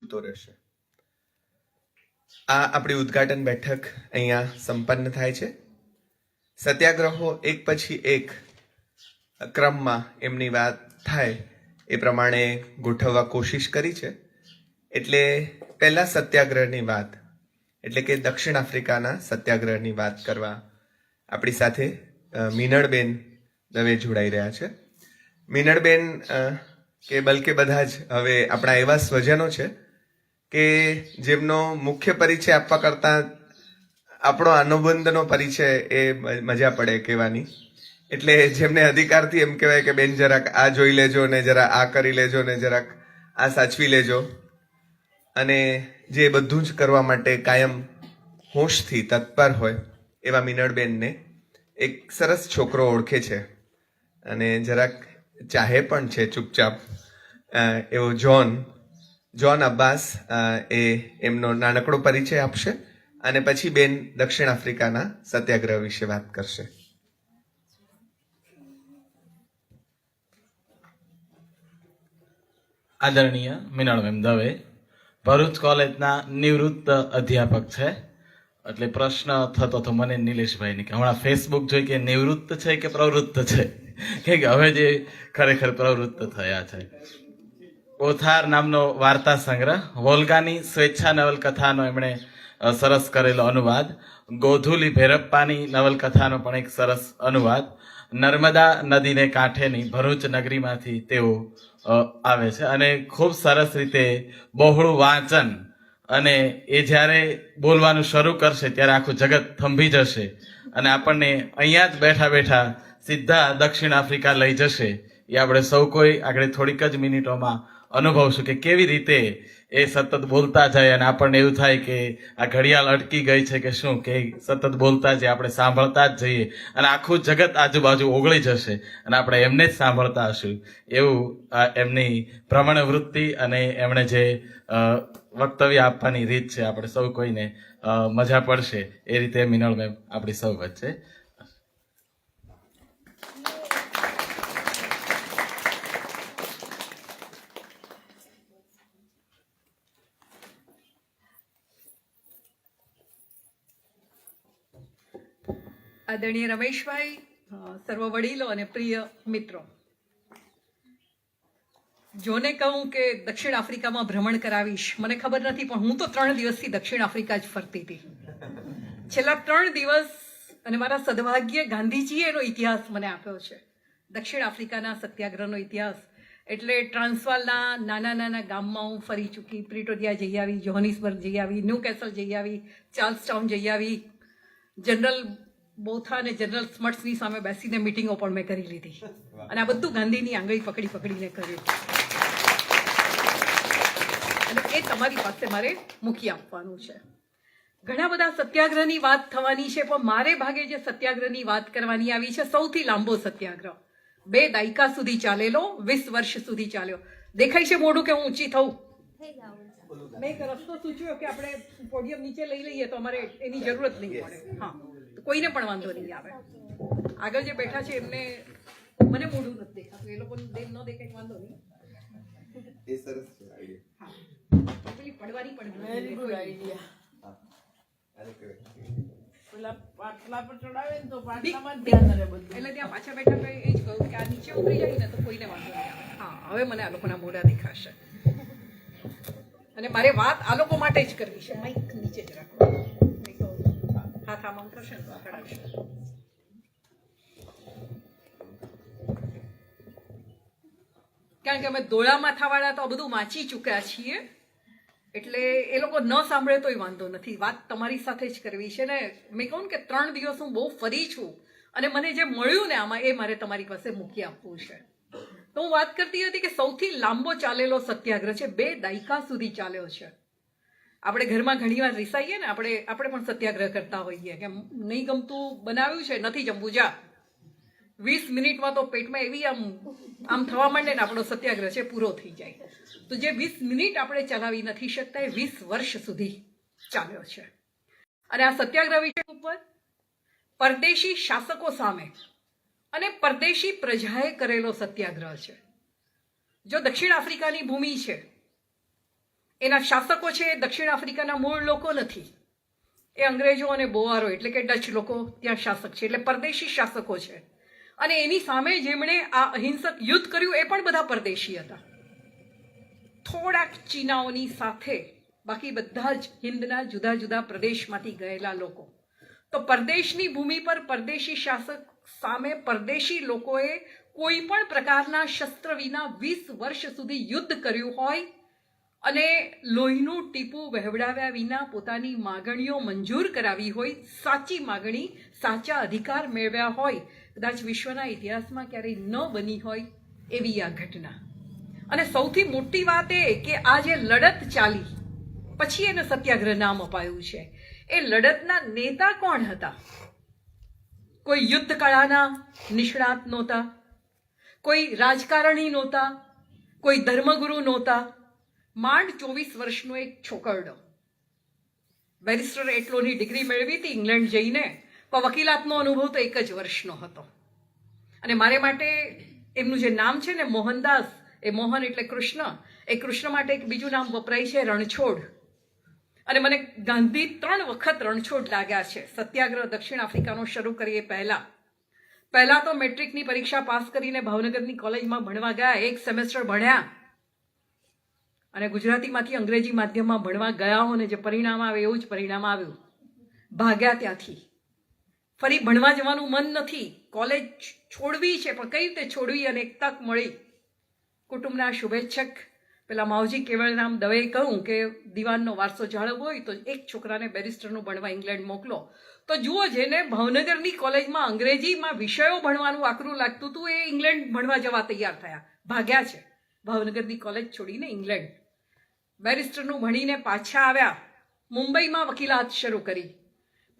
તો રહેશે। આ આપણી ઉદ્ઘાટન બેઠક અહીંયા સંપન્ન થાય છે। સત્યાગ્રહો એક પછી એક ક્રમમાં એમની વાત થાય એ પ્રમાણે ગોઠવવા કોશિશ કરી છે। એટલે પહેલા સત્યાગ્રહની વાત એટલે કે દક્ષિણ આફ્રિકાના સત્યાગ્રહની વાત કરવા આપણી સાથે મીનળબેન દવે જોડાઈ રહ્યા છે। મીનળબેન કે બલકે બધા જ હવે આપણા એવા સ્વજનો છે કે જેમનો મુખ્ય પરિચય આપવા કરતાં આપણો અનુબંધનો પરિચય એ મજા પડે કહેવાની। એટલે જેમને અધિકારથી એમ કહેવાય કે બેન જરાક આ જોઈ લેજો ને જરા આ કરી લેજો ને જરાક આ સાચવી લેજો, અને જે બધું જ કરવા માટે કાયમ હોશથી તત્પર હોય એવા મીનળબેનને એક સરસ છોકરો ઓળખે છે અને જરાક ચાહે પણ છે ચૂપચાપ, એવો જોન અબ્બાસ એ એમનો નાનકડો પરિચય આપશે અને પછી બેન દક્ષિણ આફ્રિકાના સત્યાગ્રહ વિશે વાત કરશે। આદરણીય મીનળબેન દવે ભરૂચ કોલેજના નિવૃત્ત અધ્યાપક છે। એટલે પ્રશ્ન થતો હતો મને નિલેશભાઈને કે હમણાં ફેસબુક જોઈ કે નિવૃત્ત છે કે પ્રવૃત્ત છે, કે હવે જે ખરેખર પ્રવૃત્ત થયા છે। ઓથાર નામનો વાર્તા સંગ્રહ, વોલ્ગાની સ્વેચ્છા નવલકથાનો એમણે સરસ કરેલો અનુવાદ, ગોધુલી ભૈરપ્પાની નવલકથાનો પણ એક સરસ અનુવાદ, નર્મદા નદીને કાંઠેની ભરૂચ નગરીમાંથી તેઓ આવે છે અને ખૂબ સરસ રીતે બહોળું વાંચન, અને એ જ્યારે બોલવાનું શરૂ કરશે ત્યારે આખું જગત થંભી જશે અને આપણને અહીંયા જ બેઠા બેઠા સીધા દક્ષિણ આફ્રિકા લઈ જશે। એ આપણે સૌ કોઈ આગળ થોડીક જ મિનિટોમાં અનુભવશું કે કેવી રીતે એ સતત બોલતા જાય અને આપણને એવું થાય કે આ ઘડિયાળ અટકી ગઈ છે કે શું, કે સતત બોલતા જઈએ, આપણે સાંભળતા જ જઈએ અને આખું જગત આજુબાજુ ઓગળી જશે અને આપણે એમને જ સાંભળતા હશું। એવું એમની ભ્રમણ વૃત્તિ અને એમણે જે વક્તવ્ય આપવાની રીત છે આપણે સૌ કોઈને મજા પડશે એ રીતે મીનળબેન આપણી સૌ વચ્ચે। આદરણીય રમેશભાઈ, સર્વ વડીલો અને પ્રિય મિત્રો, જોને કહું કે દક્ષિણ આફ્રિકામાં ભ્રમણ કરાવીશ, મને ખબર નથી પણ હું તો 3 દિવસથી દક્ષિણ આફ્રિકા જ ફરતી હતી છેલ્લા 3 દિવસ, અને મારા સદભાગ્યે ગાંધીજીએ એનો ઇતિહાસ મને આપ્યો છે। દક્ષિણ આફ્રિકાના સત્યાગ્રહનો ઇતિહાસ એટલે ટ્રાન્સવાલના નાના નાના ગામમાં હું ફરી ચૂકી, પ્રિટોરિયા જઈ આવી, જોહાનિસબર્ગ જઈ આવી, ન્યૂ કેસલ જઈ આવી, ચાર્લ્સટાઉન જઈ આવી, જનરલ બોથા અને જનરલ સ્મટ્સની સામે બેસીને મિટિંગો પણ મેં કરી લીધી અને આ બધું ગાંધીની આંગળી પકડીને કર્યું અને એ તમારી પાસે મારે મૂકી આપવાનું છે। ઘણા બધા સત્યાગ્રહની વાત થવાની છે પણ મારે ભાગે જે સત્યાગ્રહની વાત કરવાની આવી છે સૌથી લાંબો સત્યાગ્રહ, 2 દાયકા સુધી ચાલેલો, 20 વર્ષ સુધી ચાલ્યો। દેખાય છે મોઢું કે હું ઊંચી થઉં? મેં એક રસ્તો સૂચવ્યો કે આપણે પોડિયમ નીચે લઈ લઈએ તો અમારે એની જરૂરત નહીં પડે। હા, કોઈને પણ વાંધો નહીં આવે। આગળ જે બેઠા છે એમને મને મોઢું નથી દેખાતું, એ લોકોને ન દેખાય વાંધો નહીં। એ સરસ છે આઈડિયા। હા, પેલી પડવાની પણ વેરી ગુડ આઈડિયા। પેલા પાટલા પર ચડાવે ને તો પાટલામાં જ ધ્યાન રહે બધું, એટલે ત્યાં પાછા બેઠા એ જ કહ્યું કે આ નીચે ઉતરી જાય ને તો કોઈને વાંધો નહીં આવે। હા, હવે મને આ લોકોના મોઢા દેખાશે અને મારે વાત આ લોકો માટે જ કરવી છે। માઈક નીચે જ રાખો, હાથ આમ કરશે ને તો ચડાવશે। કારણ કે અમે ધોળા માથાવાળા તો આ બધું વાંચી ચૂક્યા છીએ એટલે એ લોકો ન સાંભળે તોય વાંધો નથી, વાત તમારી સાથે જ કરવી છે ને। મેં કહું કે 3 દિવસ હું બહુ ફરી છું અને મને જે મળ્યું ને આમાં એ મારે તમારી પાસે મૂકી આપવું છે। તો હું વાત કરતી હતી કે સૌથી લાંબો ચાલેલો સત્યાગ્રહ છે, 2 દાયકા સુધી ચાલ્યો છે। આપણે ઘરમાં ઘણીવાર રિસાઈએ ને, આપણે પણ સત્યાગ્રહ કરતા હોઈએ કે નહીં ગમતું બનાવ્યું છે, નથી જમવું, જા। 20 મિનિટમાં તો પેટમાં એવી આમ થવા માંડે ને આપણો સત્યાગ્રહ છે પૂરો થઈ જાય। તો જે 20 મિનિટ આપણે ચલાવી નથી શકતા એ 20 વર્ષ સુધી ચાલ્યો છે। અને આ સત્યાગ્રહ વિષય ઉપર પરદેશી શાસકો સામે અને પરદેશી પ્રજાએ કરેલો સત્યાગ્રહ છે। જો દક્ષિણ આફ્રિકાની ભૂમિ છે એના શાસકો છે એ દક્ષિણ આફ્રિકાના મૂળ લોકો નથી, એ અંગ્રેજો અને બોવારો એટલે કે ડચ લોકો ત્યાં શાસક છે, એટલે પરદેશી શાસકો છે. અને એની સામે જેમણે આ અહિંસક યુદ્ધ કર્યું એ પણ બધા પરદેશી હતા, થોડાક ચીનાઓની સાથે, બાકી બધા જ હિન્દના જુદા જુદા પ્રદેશમાંથી ગયેલા લોકો. તો પરદેશની ભૂમિ પર પરદેશી શાસક સામે પરદેશી લોકોએ કોઈ પણ પ્રકારના શસ્ત્ર વિના 20 વર્ષ સુધી યુદ્ધ કર્યું હોય અને લોહીનું ટીપું વહેવડાવ્યા વિના પોતાની માગણીઓ મંજૂર કરાવી હોય, સાચી માગણી, સાચા અધિકાર મેળવ્યા હોય, કદાચ વિશ્વના ઇતિહાસમાં ક્યારેય ન બની હોય એવી આ ઘટના. અને સૌથી મોટી વાત એ કે આ જે લડત ચાલી પછી એને સત્યાગ્રહ નામ અપાયું છે. એ લડતના નેતા કોણ હતા? કોઈ યુદ્ધ કળાના નિષ્ણાત નહોતા, કોઈ રાજકારણી નહોતા, કોઈ ધર્મગુરુ નહોતા. માંડ 24 વર્ષનો એક છોકરડો, બેરિસ્ટર એટલોની ડિગ્રી મેળવી હતી ઇંગ્લેન્ડ જઈને, પણ વકીલાતનો અનુભવ તો 1 જ વર્ષનો હતો. અને મારે માટે એમનું જે નામ છે ને મોહનદાસ, એ મોહન એટલે કૃષ્ણ, એ કૃષ્ણ માટે એક બીજું નામ વપરાય છે રણછોડ. અને મને ગાંધી 3 વખત રણછોડ લાગ્યા છે. સત્યાગ્રહ દક્ષિણ આફ્રિકાનો શરૂ કરીએ પહેલા તો મેટ્રિકની પરીક્ષા પાસ કરીને ભાવનગરની કોલેજમાં ભણવા ગયા, 1 સેમેસ્ટર ભણ્યા અને ગુજરાતીમાંથી અંગ્રેજી માધ્યમમાં ભણવા ગયા હો ને જે પરિણામ આવે એવું જ પરિણામ આવ્યું. ભાગ્યા ત્યાંથી. ફરી ભણવા જવાનું મન નથી, કોલેજ છોડવી છે, પણ કઈ રીતે છોડવી? અને એક તક મળી. કુટુંબના શુભેચ્છક પેલા માવજી કેવળરામ દવેએ કહ્યું કે દિવાનનો વારસો જાળવવો હોય તો એક છોકરાને બેરિસ્ટરનું ભણવા ઇંગ્લેન્ડ મોકલો. તો જુઓ, જેને ભાવનગરની કોલેજમાં અંગ્રેજીમાં વિષયો ભણવાનું આકરું લાગતું હતું એ ઇંગ્લેન્ડ ભણવા જવા તૈયાર થયા, ભાગ્યા છે ભાવનગરની કોલેજ છોડીને ઇંગ્લેન્ડ. બેરિસ્ટરનું ભણીને પાછા આવ્યા, મુંબઈમાં વકીલાત શરૂ કરી.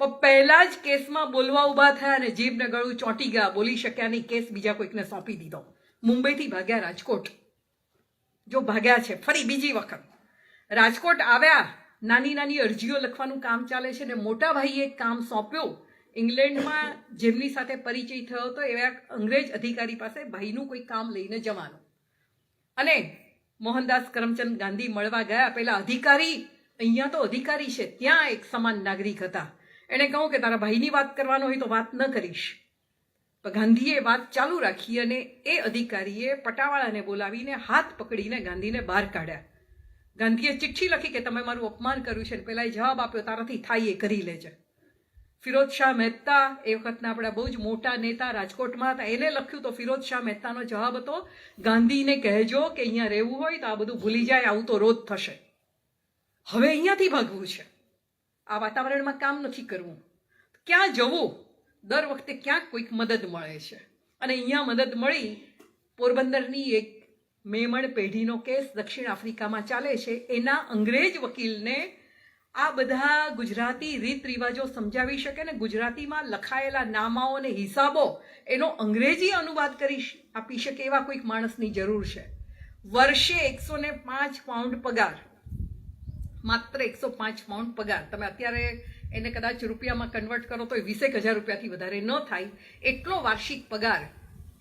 પણ પહેલા જ કેસમાં બોલવા ઊભા થયા અને જીભને ગળું ચોંટી ગયા, બોલી શક્યા નહીં, કેસ બીજા કોઈકને સોંપી દીધો. મુંબઈથી ભાગ્યા રાજકોટ. જો ભાગ્યા છે ફરી બીજી વખત રાજકોટ આવ્યા, નાની નાની અરજીઓ લખવાનું કામ ચાલે છે ને મોટા ભાઈએ એક કામ સોંપ્યું. ઇંગ્લેન્ડમાં જેમની સાથે પરિચય થયો હતો એવા અંગ્રેજ અધિકારી પાસે ભાઈનું કોઈ કામ લઈને જવાનું. અને મોહનદાસ કરમચંદ ગાંધી મળવા ગયા. પેલા અધિકારી, અહીંયા તો અધિકારી છે, ત્યાં એક સમાન નાગરિક હતા. એણે કહ્યું કે તારા ભાઈની વાત કરવાનો હોય તો વાત ન કરીશ. પણ ગાંધીએ વાત ચાલુ રાખી અને એ અધિકારીએ પટાવાળાને બોલાવીને હાથ પકડીને ગાંધીને બહાર કાઢ્યા. ગાંધીએ ચિઠ્ઠી લખી કે તમે મારું અપમાન કર્યું છે. પેલાએ જવાબ આપ્યો, તારાથી થાય એ કરી લેજે. ફિરોઝ શાહ મહેતા એ વખતના આપણા બહુ જ મોટા નેતા રાજકોટમાં હતા, એને લખ્યું તો ફિરોઝ શાહ મહેતાનો જવાબ હતો, ગાંધીને કહેજો કે અહીંયા રહેવું હોય તો આ બધું ભૂલી જાય, આવું તો રોજ થશે. હવે અહીંયાથી ભાગવું છે, આ વાતાવરણમાં કામ નથી કરવું. ક્યાં જવું? દર વખતે ક્યાંક કોઈક મદદ મળે છે. અને અહીંયા મદદ મળી. પોરબંદરની એક મેમણ પેઢીનો કેસ દક્ષિણ આફ્રિકામાં ચાલે છે. એના અંગ્રેજ વકીલને આ બધા ગુજરાતી રીત રિવાજો સમજાવી શકે ને ગુજરાતીમાં લખાયેલા નામાઓ અને હિસાબો એનો અંગ્રેજી અનુવાદ કરી આપી શકે એવા કોઈક માણસની જરૂર છે. વર્ષે 105 પાઉન્ડ પગાર, માત્ર 105 પાઉન્ડ પગાર. તમે અત્યારે એને કદાચ રૂપિયામાં કન્વર્ટ કરો તો 20,000 રૂપિયાથી વધારે ન થાય એટલો વાર્ષિક પગાર.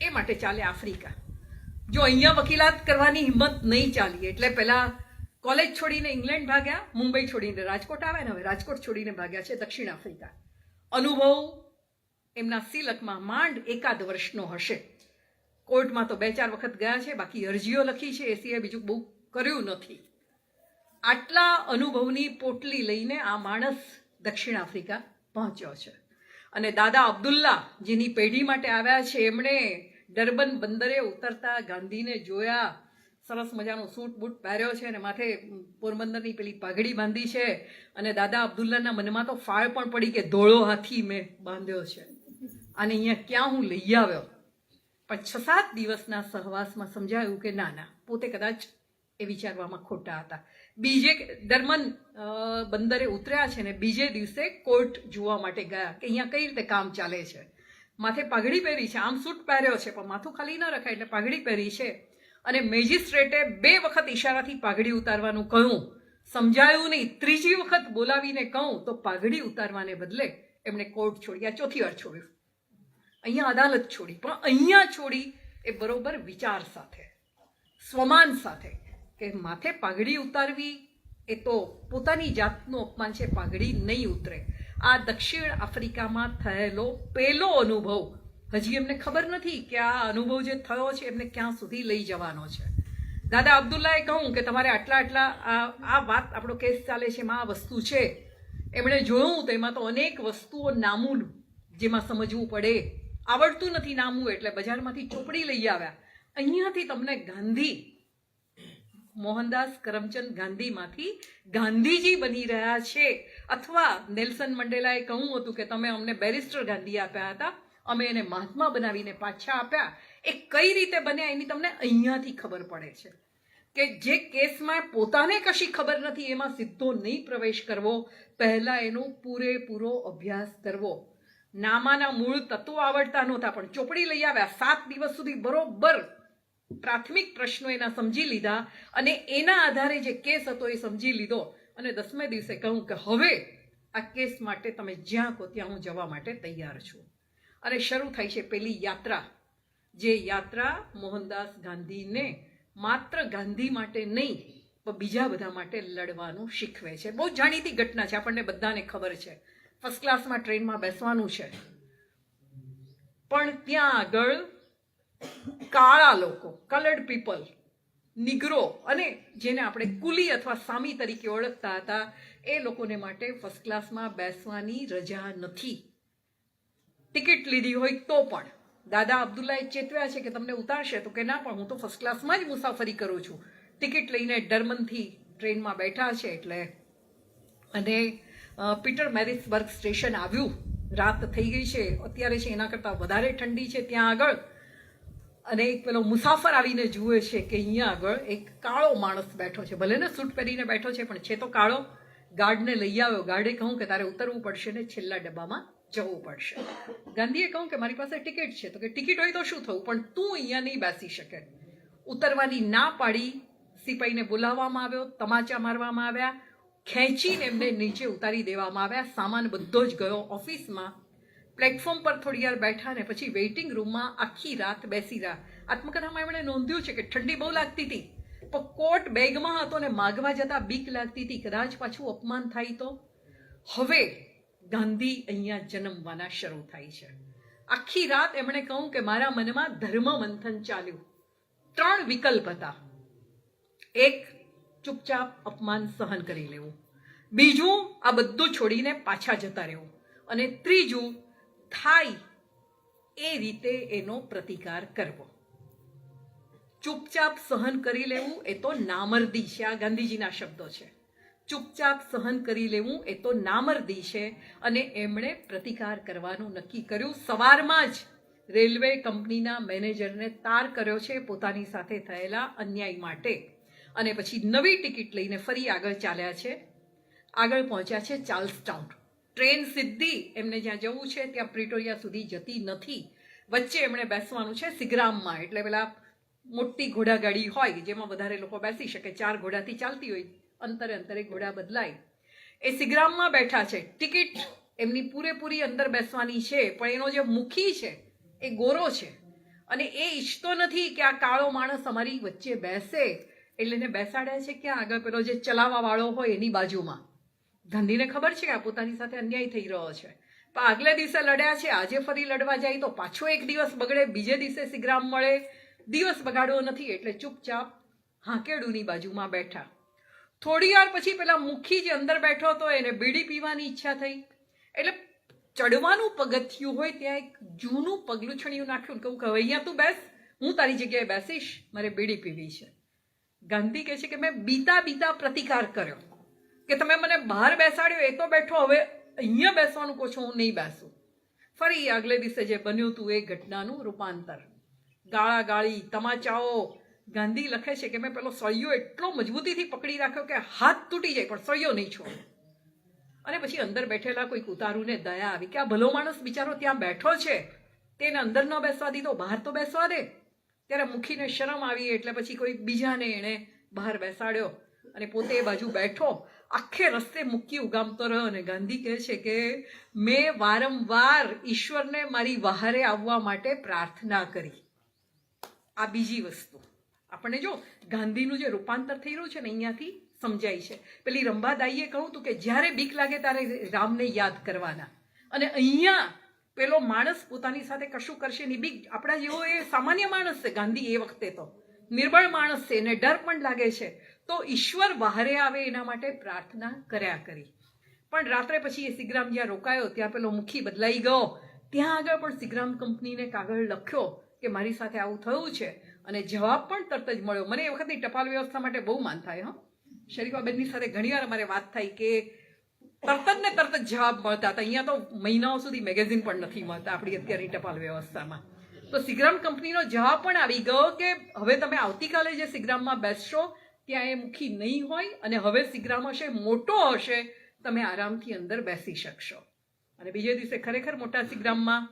એ માટે ચાલે આફ્રિકા. જો અહીંયા વકીલાત કરવાની હિંમત નહીં ચાલી એટલે પહેલા કોલેજ છોડીને ઇંગ્લેન્ડ ભાગ્યા, મુંબઈ છોડીને રાજકોટ આવ્યા ને હવે રાજકોટ છોડીને ભાગ્યા છે દક્ષિણ આફ્રિકા. અનુભવ એમના સિલકમાં માંડ 1 વર્ષનો હશે. કોર્ટમાં તો 2-4 વખત ગયા છે, બાકી અરજીઓ લખી છે, એ સિવાય બીજું બહુ કર્યું નથી. આટલા અનુભવની પોટલી લઈને આ માણસ દક્ષિણ આફ્રિકા પહોંચ્યો છે. અને દાદા અબ્દુલ્લા જેની પેઢી માટે આવ્યા છે, એમણે ડર્બન બંદરે ઉતરતા ગાંધીને જોયા. સરસ મજાનો સૂટ બૂટ પહેર્યો છે અને માથે પોરબંદરની પેલી પાઘડી બાંધી છે. અને દાદા અબ્દુલ્લાના મનમાં તો ફાળ પણ પડી કે ધોળો હાથી મેં બાંધ્યો છે, અને અહીંયા ક્યાં હું લઈ આવ્યો. પણ 6-7 દિવસના સહવાસમાં સમજાયું કે ના ના, પોતે કદાચ એ વિચારવામાં ખોટા હતા. બીજે ડર્બન બંદરે ઉતર્યા છે ને બીજે દિવસે કોર્ટ જોવા માટે ગયા કે અહીંયા કઈ રીતે કામ ચાલે છે. માથે પાઘડી પહેરી છે, આમ સૂટ પહેર્યો છે પણ માથું ખાલી ન રખાય એટલે પાઘડી પહેરી છે. અને મેજિસ્ટ્રેટે 2 વખત ઈશારાથી પાઘડી ઉતારવાનું કહ્યું, સમજાયું નહીં. 3જી વખત બોલાવીને કહું તો પાઘડી ઉતારવાને બદલે એમણે કોર્ટ છોડી. આ 4થી વાર છોડ્યું. અહીંયા અદાલત છોડી, પણ અહીંયા છોડી એ બરોબર વિચાર સાથે, સ્વમાન સાથે, કે માથે પાઘડી ઉતારવી એ તો પોતાની જાતનું અપમાન છે, પાઘડી નહીં ઉતરે. આ દક્ષિણ આફ્રિકામાં થયેલો પહેલો અનુભવ, હજી એમને ખબર નથી કે આ અનુભવ જે થયો છે એમને ક્યાં સુધી લઈ જવાનો છે. દાદા અબ્દુલ્લાએ કહું કે તમારે આટલા આ વાત, આપણો કેસ ચાલે છે એમાં આ વસ્તુ છે. એમણે જોયું તો એમાં તો અનેક વસ્તુઓ નામું જેમાં સમજવું પડે, આવડતું નથી નામું, એટલે બજારમાંથી ચોપડી લઈ આવ્યા. અહીંયાથી તમને ગાંધી, મોહનદાસ કરમચંદ ગાંધીમાંથી ગાંધીજી બની રહ્યા છે. અથવા નેલ્સન મંડેલાએ કહ્યું હતું કે તમે અમને બેરિસ્ટર ગાંધી આપ્યા હતા, અમે એને મહાત્મા બનાવીને પાછા આપ્યા. એ કઈ રીતે બન્યા એની તમને અહીંયાથી ખબર પડે છે કે જે કેસમાં પોતાને કશી ખબર નથી એમાં સીધો નહીં પ્રવેશ કરવો, પહેલા એનો પૂરેપૂરો અભ્યાસ કરવો. નામાના મૂળ તત્વો આવડતા નહોતા પણ ચોપડી લઈ આવ્યા. 7 દિવસ સુધી બરોબર પ્રાથમિક પ્રશ્નો એના સમજી લીધા અને એના આધારે જે કેસ હતો એ સમજી લીધો. અને 10મે દિવસે કહું કે હવે આ કેસ માટે તમે જ્યાં કહો ત્યાં હું જવા માટે તૈયાર છું. અને શરૂ થાય છે પેલી યાત્રા, જે યાત્રા મોહનદાસ ગાંધીને માત્ર ગાંધી માટે નહીં પણ બીજા બધા માટે લડવાનું શીખવે છે. બહુ જાણીતી ઘટના છે, આપણને બધાને ખબર છે. ફર્સ્ટ ક્લાસમાં ટ્રેનમાં બેસવાનું છે, પણ ત્યાં આગળ કાળા લોકો, કલર્ડ પીપલ, નિગ્રો અને જેને આપણે કુલી અથવા સામી તરીકે ઓળખતા હતા, એ લોકોને માટે ફર્સ્ટ ક્લાસમાં બેસવાની રજા નથી. ટિકિટ લીધી હોય તો પણ દાદા અબ્દુલ્લાએ ચેતવ્યા છે કે તમને ઉતારશે, તો કે ના, પણ હું તો ફર્સ્ટ ક્લાસમાં જ મુસાફરી કરું છું. ટિકિટ લઈને ડર્બનથી ટ્રેનમાં બેઠા છે એટલે, અને પીટર મેરિટ્સબર્ગ સ્ટેશન આવ્યું. રાત થઈ ગઈ છે, અત્યારે છે એના કરતાં વધારે ઠંડી છે ત્યાં આગળ. અને એક પેલો મુસાફર આવીને જુએ છે કે અહીંયા આગળ એક કાળો માણસ બેઠો છે, ભલે ને સૂટ પહેરીને બેઠો છે પણ છે તો કાળો. ગાર્ડને લઈ આવ્યો. ગાર્ડે કહું કે તારે ઉતરવું પડશે ને છેલ્લા ડબ્બામાં જવું પડશે. ગાંધીએ કહું કે મારી પાસે ટિકિટ છે. તો કે ટિકિટ હોય તો શું થયું, પણ તું અહીંયા નહીં બેસી શકે. ઉતરવાની ના પાડી. સિપાહીને બોલાવવામાં આવ્યો, તમાચા મારવામાં આવ્યા, ખેંચીને એમને નીચે ઉતારી દેવામાં આવ્યા. સામાન બધો જ ગયો ઓફિસમાં. પ્લેટફોર્મ પર થોડી વાર બેઠા ને પછી વેઇટિંગ રૂમમાં આખી રાત બેસી રહ્યા. આત્મકથામાં એમણે નોંધ્યું છે કે ઠંડી બહુ લાગતી હતી, પણ કોટ બેગમાં હતો ને માગવા જતા બીક લાગતી હતી, કદાચ પાછું અપમાન થાય તો. હવે ગાંધી અહીંયા જન્મવાના શરૂ થાય છે. આખી રાત એમણે કહ્યું કે મારા મનમાં ધર્મ મંથન ચાલ્યું. 3 વિકલ્પ હતા. એક, ચૂપચાપ અપમાન સહન કરી લેવું. બીજું, આ બધું છોડીને પાછા જતા રહેવું. અને ત્રીજું, થાય એ રીતે એનો પ્રતિકાર કરવો. ચૂપચાપ સહન કરી લેવું એ તો નામર્દી છે. આ ગાંધીજીના શબ્દો છે. ચૂપચાપ સહન કરી લેવું એ તો નામર્દી છે. અને એમણે પ્રતિકાર કરવાનું નક્કી કર્યું. સવારમાં જ રેલવે કંપનીના મેનેજરને તાર કર્યો છે પોતાની સાથે થયેલા અન્યાય માટે. અને પછી નવી ટિકિટ લઈને ફરી આગળ ચાલ્યા છે. આગળ પહોંચ્યા છે ચાર્લ્સટાઉન. ટ્રેન સીધી એમને જ્યાં જવું છે ત્યાં પ્રિટોરિયા સુધી જતી નથી. વચ્ચે એમણે બેસવાનું છે સિગ્રામમાં, એટલે પેલા મોટી ઘોડાગાડી હોય જેમાં વધારે લોકો બેસી શકે. 4 ઘોડાથી ચાલતી હોય, અંતરે અંતરે ઘોડા બદલાય. એ સિગ્રામમાં બેઠા છે. ટિકિટ એમની પૂરેપૂરી અંદર બેસવાની છે, પણ એનો જે મુખી છે એ ગોરો છે અને એ ઈચ્છતો નથી કે આ કાળો માણસ અમારી વચ્ચે બેસે. એટલે એને બેસાડ્યા છે ક્યાં આગળ, પેલો જે ચલાવવા વાળો હોય એની બાજુમાં. ગાંધીને ખબર છે કે આ પોતાની સાથે અન્યાય થઈ રહ્યો છે, પણ આગલે દિવસે લડ્યા છે, આજે ફરી લડવા જાય તો પાછો એક દિવસ બગડે, બીજે દિવસે સિગ્રામ મળે. દિવસ બગાડવો નથી એટલે ચૂપચાપ હાંકેડુની બાજુમાં બેઠા. થોડી વાર પછી પેલા મુખી જે અંદર બેઠો હતો એને બીડી પીવાની ઈચ્છા થઈ. એટલે ચડવાનું પગથિયું હોય ત્યાં એક જૂનું પગલુંછણિયું નાખ્યું, કહું કે અહીંયા તું બેસ, હું તારી જગ્યાએ બેસીશ, મારે બીડી પીવી છે. ગાંધી કહે છે કે મેં બીતા બીતા પ્રતિકાર કર્યો કે તમે મને બહાર બેસાડ્યો એ તો બેઠો, હવે અહીંયા બેસવાનું કહો છો, હું નહીં બેસું. ફરી આગલે દિવસે જે બન્યું હતું એ ઘટનાનું રૂપાંતર. ગાળાગાળી, તમાચાઓ. ગાંધી લખે છે કે મેં પેલો સળિયો એટલો મજબૂતીથી પકડી રાખ્યો કે હાથ તૂટી જાય પણ સળિયો નહીં છોડો. અને પછી અંદર બેઠેલા કોઈક ઉતારુને દયા આવી કે આ ભલો માણસ બિચારો ત્યાં બેઠો છે, તેને અંદર ન બેસવા દીધો, બહાર તો બેસવા દે. ત્યારે મુખીને શરમ આવી એટલે પછી કોઈ બીજાને એણે બહાર બેસાડ્યો અને પોતે એ બાજુ બેઠો. આખે રસ્તે મુક્કી ઉગામતો રહ્યો. અને ગાંધી કહે છે કે મેં વારંવાર ઈશ્વરને મારી વહારે આવવા માટે પ્રાર્થના કરી. આ બીજી વસ્તુ. આપણે જો ગાંધીનું જે રૂપાંતર થઈ રહ્યું છે ને અહીંયાથી સમજાય છે. પેલી રંભાદાઈએ કહું તું કે જ્યારે બીક લાગે ત્યારે રામને યાદ કરવાના, અને અહીંયા પેલો માણસ પોતાની સાથે કશું કરશે નહીં. બીક આપણા જેવો એ સામાન્ય માણસ છે. ગાંધી એ વખતે તો નિર્બળ માણસ છે, એને ડર પણ લાગે છે. તો ઈશ્વર બહારે આવે એના માટે પ્રાર્થના કર્યા કરી. પણ રાત્રે પછી એ સિગ્રામ જ્યાં રોકાયો ત્યાં પેલો મુખી બદલાઈ ગયો. ત્યાં આગળ પણ સિગ્રામ કંપનીને કાગળ લખ્યો કે મારી સાથે આવું થયું છે, અને જવાબ પણ તરત જ મળ્યો. મને એ વખતની ટપાલ વ્યવસ્થા માટે બહુ માન થાય. શરીફાબેનની સાથે ઘણીવાર અમારે વાત થઈ કે તરત જ જવાબ મળતા હતા. અહીંયા તો મહિનાઓ સુધી મેગેઝિન પણ નથી મળતા આપણી અત્યારની ટપાલ વ્યવસ્થામાં. તો સિગ્રામ કંપનીનો જવાબ પણ આવી ગયો કે હવે તમે આવતીકાલે જે સિગ્રામમાં બેસશો ત્યાં એ મુખી નહીં હોય, અને હવે સિગ્રામ હશે મોટો હશે, તમે આરામથી અંદર બેસી શકશો. અને બીજે દિવસે ખરેખર મોટા સિગ્રામમાં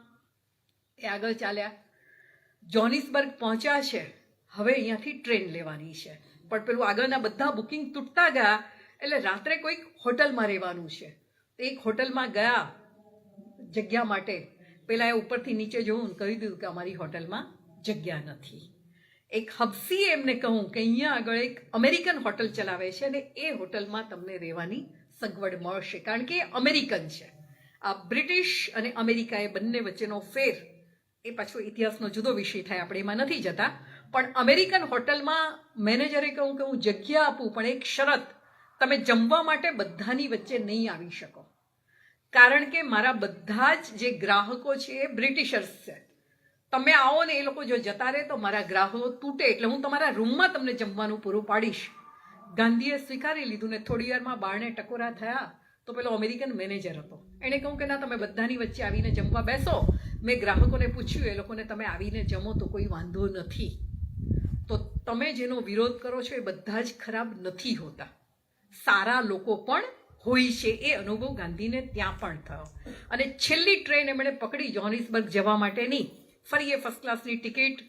એ આગળ ચાલ્યા. જોનિસબર્ગ પહોંચ્યા છે. હવે અહીંયાથી ટ્રેન લેવાની છે, પણ પેલું આગળના બધા બુકિંગ તૂટતા ગયા એટલે રાત્રે કોઈક હોટલમાં રહેવાનું છે. એક હોટલમાં ગયા જગ્યા માટે. પેલા એ ઉપરથી નીચે જોયું કહી દીધું કે અમારી હોટલમાં જગ્યા નથી. એક હબસીએ એમને કહું કે અહીંયા આગળ એક અમેરિકન હોટલ ચલાવે છે અને એ હોટલમાં તમને રહેવાની સગવડ મળશે, કારણ કે એ અમેરિકન છે. આ બ્રિટિશ અને અમેરિકા એ બંને વચ્ચેનો ફેર એ પાછો ઇતિહાસનો જુદો વિષય થાય, આપણે એમાં નથી જતા. પણ અમેરિકન હોટલમાં મેનેજરે કહું કે હું જગ્યા આપું, પણ એક શરત, તમે જમવા માટે બધાની વચ્ચે નહીં આવી શકો, કારણ કે મારા બધા જ જે ગ્રાહકો છે એ બ્રિટિશર્સ છે. તમે આવો ને એ લોકો જો જતા રહે તો મારા ગ્રાહકો તૂટે, એટલે હું તમારા રૂમમાં તમને જમવાનું પૂરું પાડીશ. ગાંધીએ સ્વીકારી લીધું ને થોડી વારમાં બારણે ટકોરા થયા તો પેલો અમેરિકન મેનેજર હતો. એણે કહું કે ના, તમે બધાની વચ્ચે આવીને જમવા બેસો. મેં ગ્રાહકોને પૂછ્યું, એ લોકોને તમે આવીને જમો તો કોઈ વાંધો નથી. તો તમે જેનો વિરોધ કરો છો એ બધા જ ખરાબ નથી હોતા, સારા લોકો પણ હોય છે. એ અનુભવ ગાંધીને ત્યાં પણ થયો. અને છેલ્લી ટ્રેન એમણે પકડી જોહાનિસબર્ગ જવા માટેની. ફરી એ ફર્સ્ટ ક્લાસની ટિકિટ.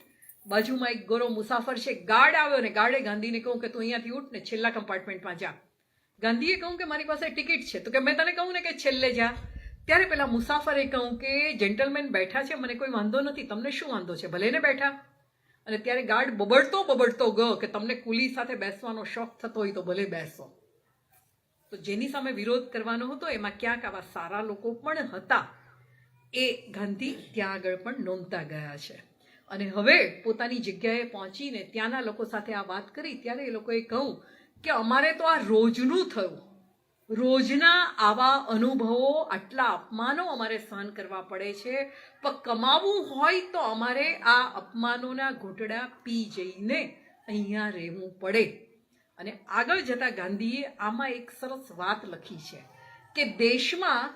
બાજુમાં એક ગોરો મુસાફર છે. ગાર્ડ આવ્યો ને ગાર્ડે ગાંધીને કહું કે તું અહીંયાથી ઉઠ ને છેલ્લા કમ્પાર્ટમેન્ટમાં જા. ગાંધીએ કહું કે મારી પાસે ટિકિટ છે. તો કે મેં તને કહું ને કે છેલ્લે જા. ત્યારે પેલા મુસાફરે કહું કે જેન્ટલમેન બેઠા છે, મને કોઈ વાંધો નથી, તમને શું વાંધો છે, ભલે ને બેઠા. અને ત્યારે ગાર્ડ બબડતો ગયો કે તમને કુલી સાથે બેસવાનો શોખ થતો હોય તો ભલે બેસો. તો જેની સામે વિરોધ કરવાનો હતો એમાં ક્યાંક આવા સારા લોકો પણ હતા. એ ગાંધી ત્યાં આગળ પણ નોંધતા ગયા છે. અને હવે પોતાની જગ્યાએ પહોંચીને ત્યાંના લોકો સાથે આ વાત કરી ત્યારે એ લોકોએ કહું કે અમારે તો આ રોજનું થયું. રોજના આવા અનુભવો, આટલા અપમાનો અમારે સહન કરવા પડે છે, પણ કમાવું હોય તો અમારે આ અપમાનોના ઘૂંટડા પી જઈને અહીંયા રહેવું પડે. અને આગળ જતા ગાંધીએ આમાં એક સરસ વાત લખી છે કે દેશમાં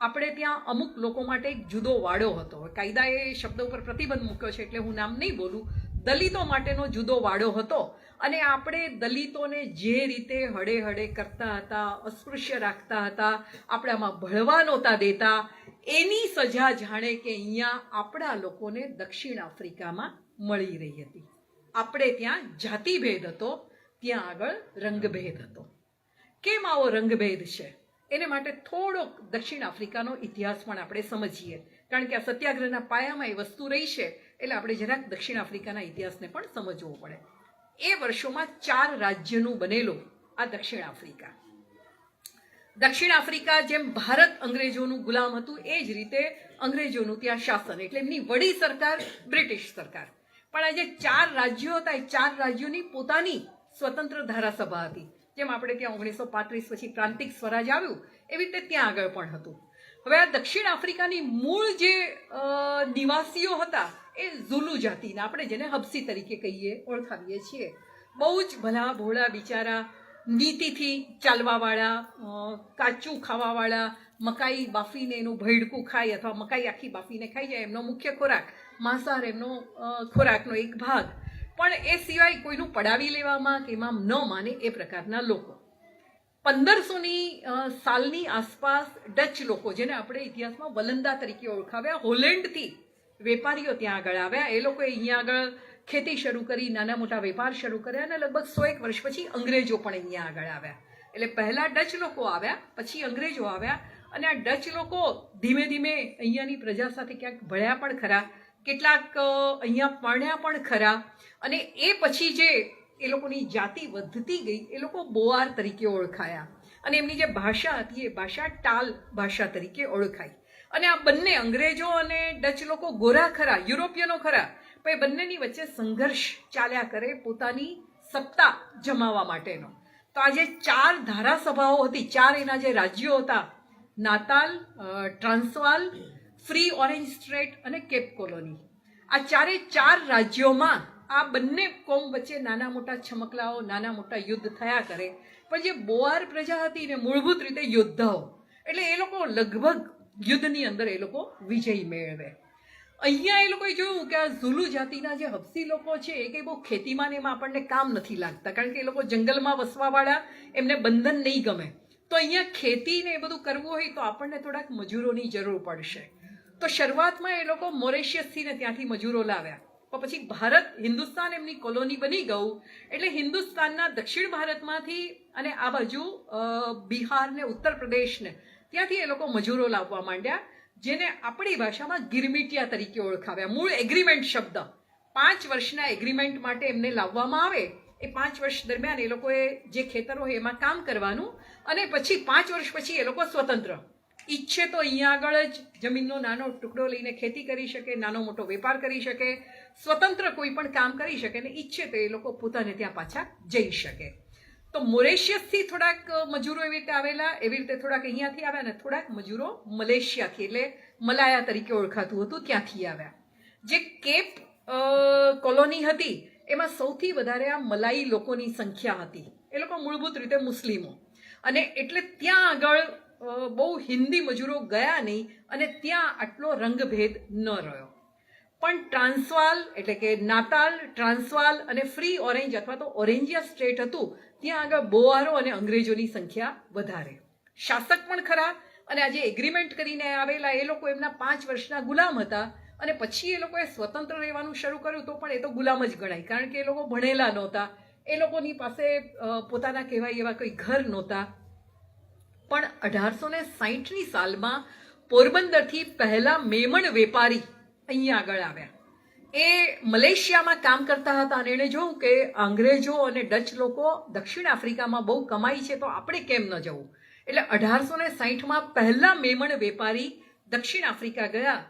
આપણે ત્યાં અમુક લોકો માટે એક જુદો વાડો હતો. કાયદાએ શબ્દ ઉપર પ્રતિબંધ મૂક્યો છે એટલે હું નામ નહીં બોલું. દલિતો માટેનો જુદો વાડો હતો, અને આપણે દલિતોને જે રીતે હળે કરતા હતા, અસ્પૃશ્ય રાખતા હતા, આપણામાં ભળવા નહોતા દેતા, એની સજા જાણે કે અહીંયા આપણા લોકોને દક્ષિણ આફ્રિકામાં મળી રહી હતી. આપણે ત્યાં જાતિભેદ હતો, ત્યાં આગળ રંગભેદ હતો. કેમ આવો રંગભેદ છે એને માટે થોડોક દક્ષિણ આફ્રિકાનો ઇતિહાસ પણ આપણે સમજીએ, કારણ કે આ સત્યાગ્રહના પાયામાં એ વસ્તુ રહી છે, એટલે આપણે જરાક દક્ષિણ આફ્રિકાના ઇતિહાસને પણ સમજવો પડે. એ વર્ષોમાં 4 રાજ્યનું બનેલું આ દક્ષિણ આફ્રિકા. દક્ષિણ આફ્રિકા જેમ ભારત અંગ્રેજોનું ગુલામ હતું એ જ રીતે અંગ્રેજોનું ત્યાં શાસન, એટલે એમની વડી સરકાર બ્રિટિશ સરકાર. પણ આ જે 4 રાજ્યો હતા એ 4 રાજ્યોની પોતાની સ્વતંત્ર ધારાસભા હતી. જેમ આપણે ત્યાં 1935 પછી પ્રાંતિક સ્વરાજ આવ્યું એવી રીતે ત્યાં આગળ પણ હતું. હવે આ દક્ષિણ આફ્રિકાની મૂળ જે નિવાસીઓ હતા એ ઝુલુ જાતિના, આપણે જેને હબસી તરીકે કહીએ, ઓળખાવીએ છીએ. બહુ જ ભલા ભોળા બિચારા, નીતિથી ચાલવાવાળા, કાચું ખાવાવાળા, મકાઈ બાફીને એનું ભૈડકું ખાય અથવા મકાઈ આખી બાફીને ખાઈ જાય, એમનો મુખ્ય ખોરાક. માંસાહાર એમનો ખોરાકનો એક ભાગ. પણ એ સિવાય કોઈનું પડાવી લેવામાં કે એમાં ન માને એ પ્રકારના લોકો. 1500ની સાલની આસપાસ ડચ લોકો, જેને આપણે ઇતિહાસમાં વલંદા તરીકે ઓળખાવ્યા, હોલેન્ડથી વેપારીઓ ત્યાં આગળ આવ્યા. એ લોકોએ અહીંયા આગળ ખેતી શરૂ કરી, નાના મોટા વેપાર શરૂ કર્યા, અને લગભગ 100 વર્ષ પછી અંગ્રેજો પણ અહીંયા આગળ આવ્યા. એટલે પહેલા ડચ લોકો આવ્યા, પછી અંગ્રેજો આવ્યા, અને આ ડચ લોકો ધીમે ધીમે અહીંયાની પ્રજા સાથે ક્યાંક ભળ્યા પણ ખરા, કેટલાક અહીંયા પરણ્યા પણ ખરા. અને એ પછી જે એ લોકોની જાતિ વધતી ગઈ, એ લોકો બોઆર તરીકે ઓળખાયા અને એમની જે ભાષા હતી એ ભાષા ટાલ ભાષા તરીકે ઓળખાઈ. અને આ બંને અંગ્રેજો અને ડચ લોકો ગોરા ખરા, યુરોપિયનો ખરા, પણ એ બંનેની વચ્ચે સંઘર્ષ ચાલ્યા કરે પોતાની સત્તા જમાવવા માટેનો. તો આ જે 4 ધારાસભાઓ હતી, 4 એના જે રાજ્યો હતા, નાતાલ, ટ્રાન્સવાલ, ફ્રી ઓરેન્જ સ્ટેટ અને કેપ કોલોની, આ 4 રાજ્યોમાં આ બંને કોમ વચ્ચે નાના મોટા છમકલાઓ, નાના મોટા યુદ્ધ થયા કરે. પણ જે બોઆર પ્રજા હતી ને મૂળભૂત રીતે યોદ્ધાઓ, એટલે એ લોકો લગભગ યુદ્ધની અંદર એ લોકો વિજય મેળવે. અહીંયા એ લોકોએ જોયું કે આ ઝુલુ જાતિના જે હબસી લોકો છે એ કંઈ બહુ ખેતીમાં ને એમાં આપણને કામ નથી લાગતા, કારણ કે એ લોકો જંગલમાં વસવાવાળા, એમને બંધન નહીં ગમે. તો અહીંયા ખેતી ને એ બધું કરવું હોય તો આપણને થોડાક મજૂરોની જરૂર પડશે. તો શરૂઆતમાં એ લોકો મોરેશિયસથી ને ત્યાંથી મજૂરો લાવ્યા. પણ પછી ભારત, હિન્દુસ્તાન એમની કોલોની બની ગયું એટલે હિન્દુસ્તાનના દક્ષિણ ભારતમાંથી અને આ બાજુ બિહાર ને ઉત્તર પ્રદેશ ને ત્યાંથી એ લોકો મજૂરો લાવવા માંડ્યા, જેને આપણી ભાષામાં ગિરમિટિયા તરીકે ઓળખાવ્યા. મૂળ એગ્રીમેન્ટ શબ્દ, 5 વર્ષના એગ્રીમેન્ટ માટે એમને લાવવામાં આવે. એ 5 વર્ષ દરમિયાન એ લોકોએ જે ખેતરો હોય એમાં કામ કરવાનું અને પછી 5 વર્ષ પછી એ લોકો સ્વતંત્ર ઈચ્છે તો અહીંયા આગળ જ જમીનનો નાનો ટુકડો લઈને ખેતી કરી શકે, નાનો મોટો વેપાર કરી શકે, સ્વતંત્ર કોઈ પણ કામ કરી શકે, ને ઈચ્છે તો એ લોકો પોતાને ત્યાં પાછા જઈ શકે. તો મોરેશિયસથી થોડાક મજૂરો એવી રીતે આવેલા, એવી રીતે થોડાક અહીંયાથી આવ્યા અને થોડાક મજૂરો મલેશિયાથી, એટલે મલાયા તરીકે ઓળખાતું હતું, ત્યાંથી આવ્યા. જે કેપ કોલોની હતી એમાં સૌથી વધારે આ મલાઈ લોકોની સંખ્યા હતી. એ લોકો મૂળભૂત રીતે મુસ્લિમો, અને એટલે ત્યાં આગળ બહુ હિન્દી મજૂરો ગયા નહીં અને ત્યાં આટલો રંગભેદ ન રહ્યો. પણ ટ્રાન્સવાલ એટલે કે નાતાલ, ટ્રાન્સવાલ અને ફ્રી ઓરેન્જ અથવા તો ઓરેન્જિયા સ્ટેટ હતું, ત્યાં આગળ બોઆરો અને અંગ્રેજોની સંખ્યા વધારે. શાસક પણ ખરા, અને આજે એગ્રીમેન્ટ કરીને આવેલા એ લોકો એમના 5 વર્ષના ગુલામ હતા, અને પછી એ લોકોએ સ્વતંત્ર રહેવાનું શરૂ કર્યું તો પણ એ તો ગુલામ જ ગણાય, કારણ કે એ લોકો ભણેલા નહોતા, એ લોકોની પાસે પોતાના કહેવાય એવા કોઈ ઘર નહોતા. પણ 1860ની સાલમાં પોરબંદરથી પહેલા મેમણ વેપારી અહીંયા આગળ આવ્યા. એ મલેશિયામાં કામ કરતા હતા અને એણે જોયું કે અંગ્રેજો અને ડચ લોકો દક્ષિણ આફ્રિકામાં બહુ કમાઈ છે, તો આપણે કેમ ન જવું. એટલે 1860માં પહેલા મેમણ વેપારી દક્ષિણ આફ્રિકા ગયા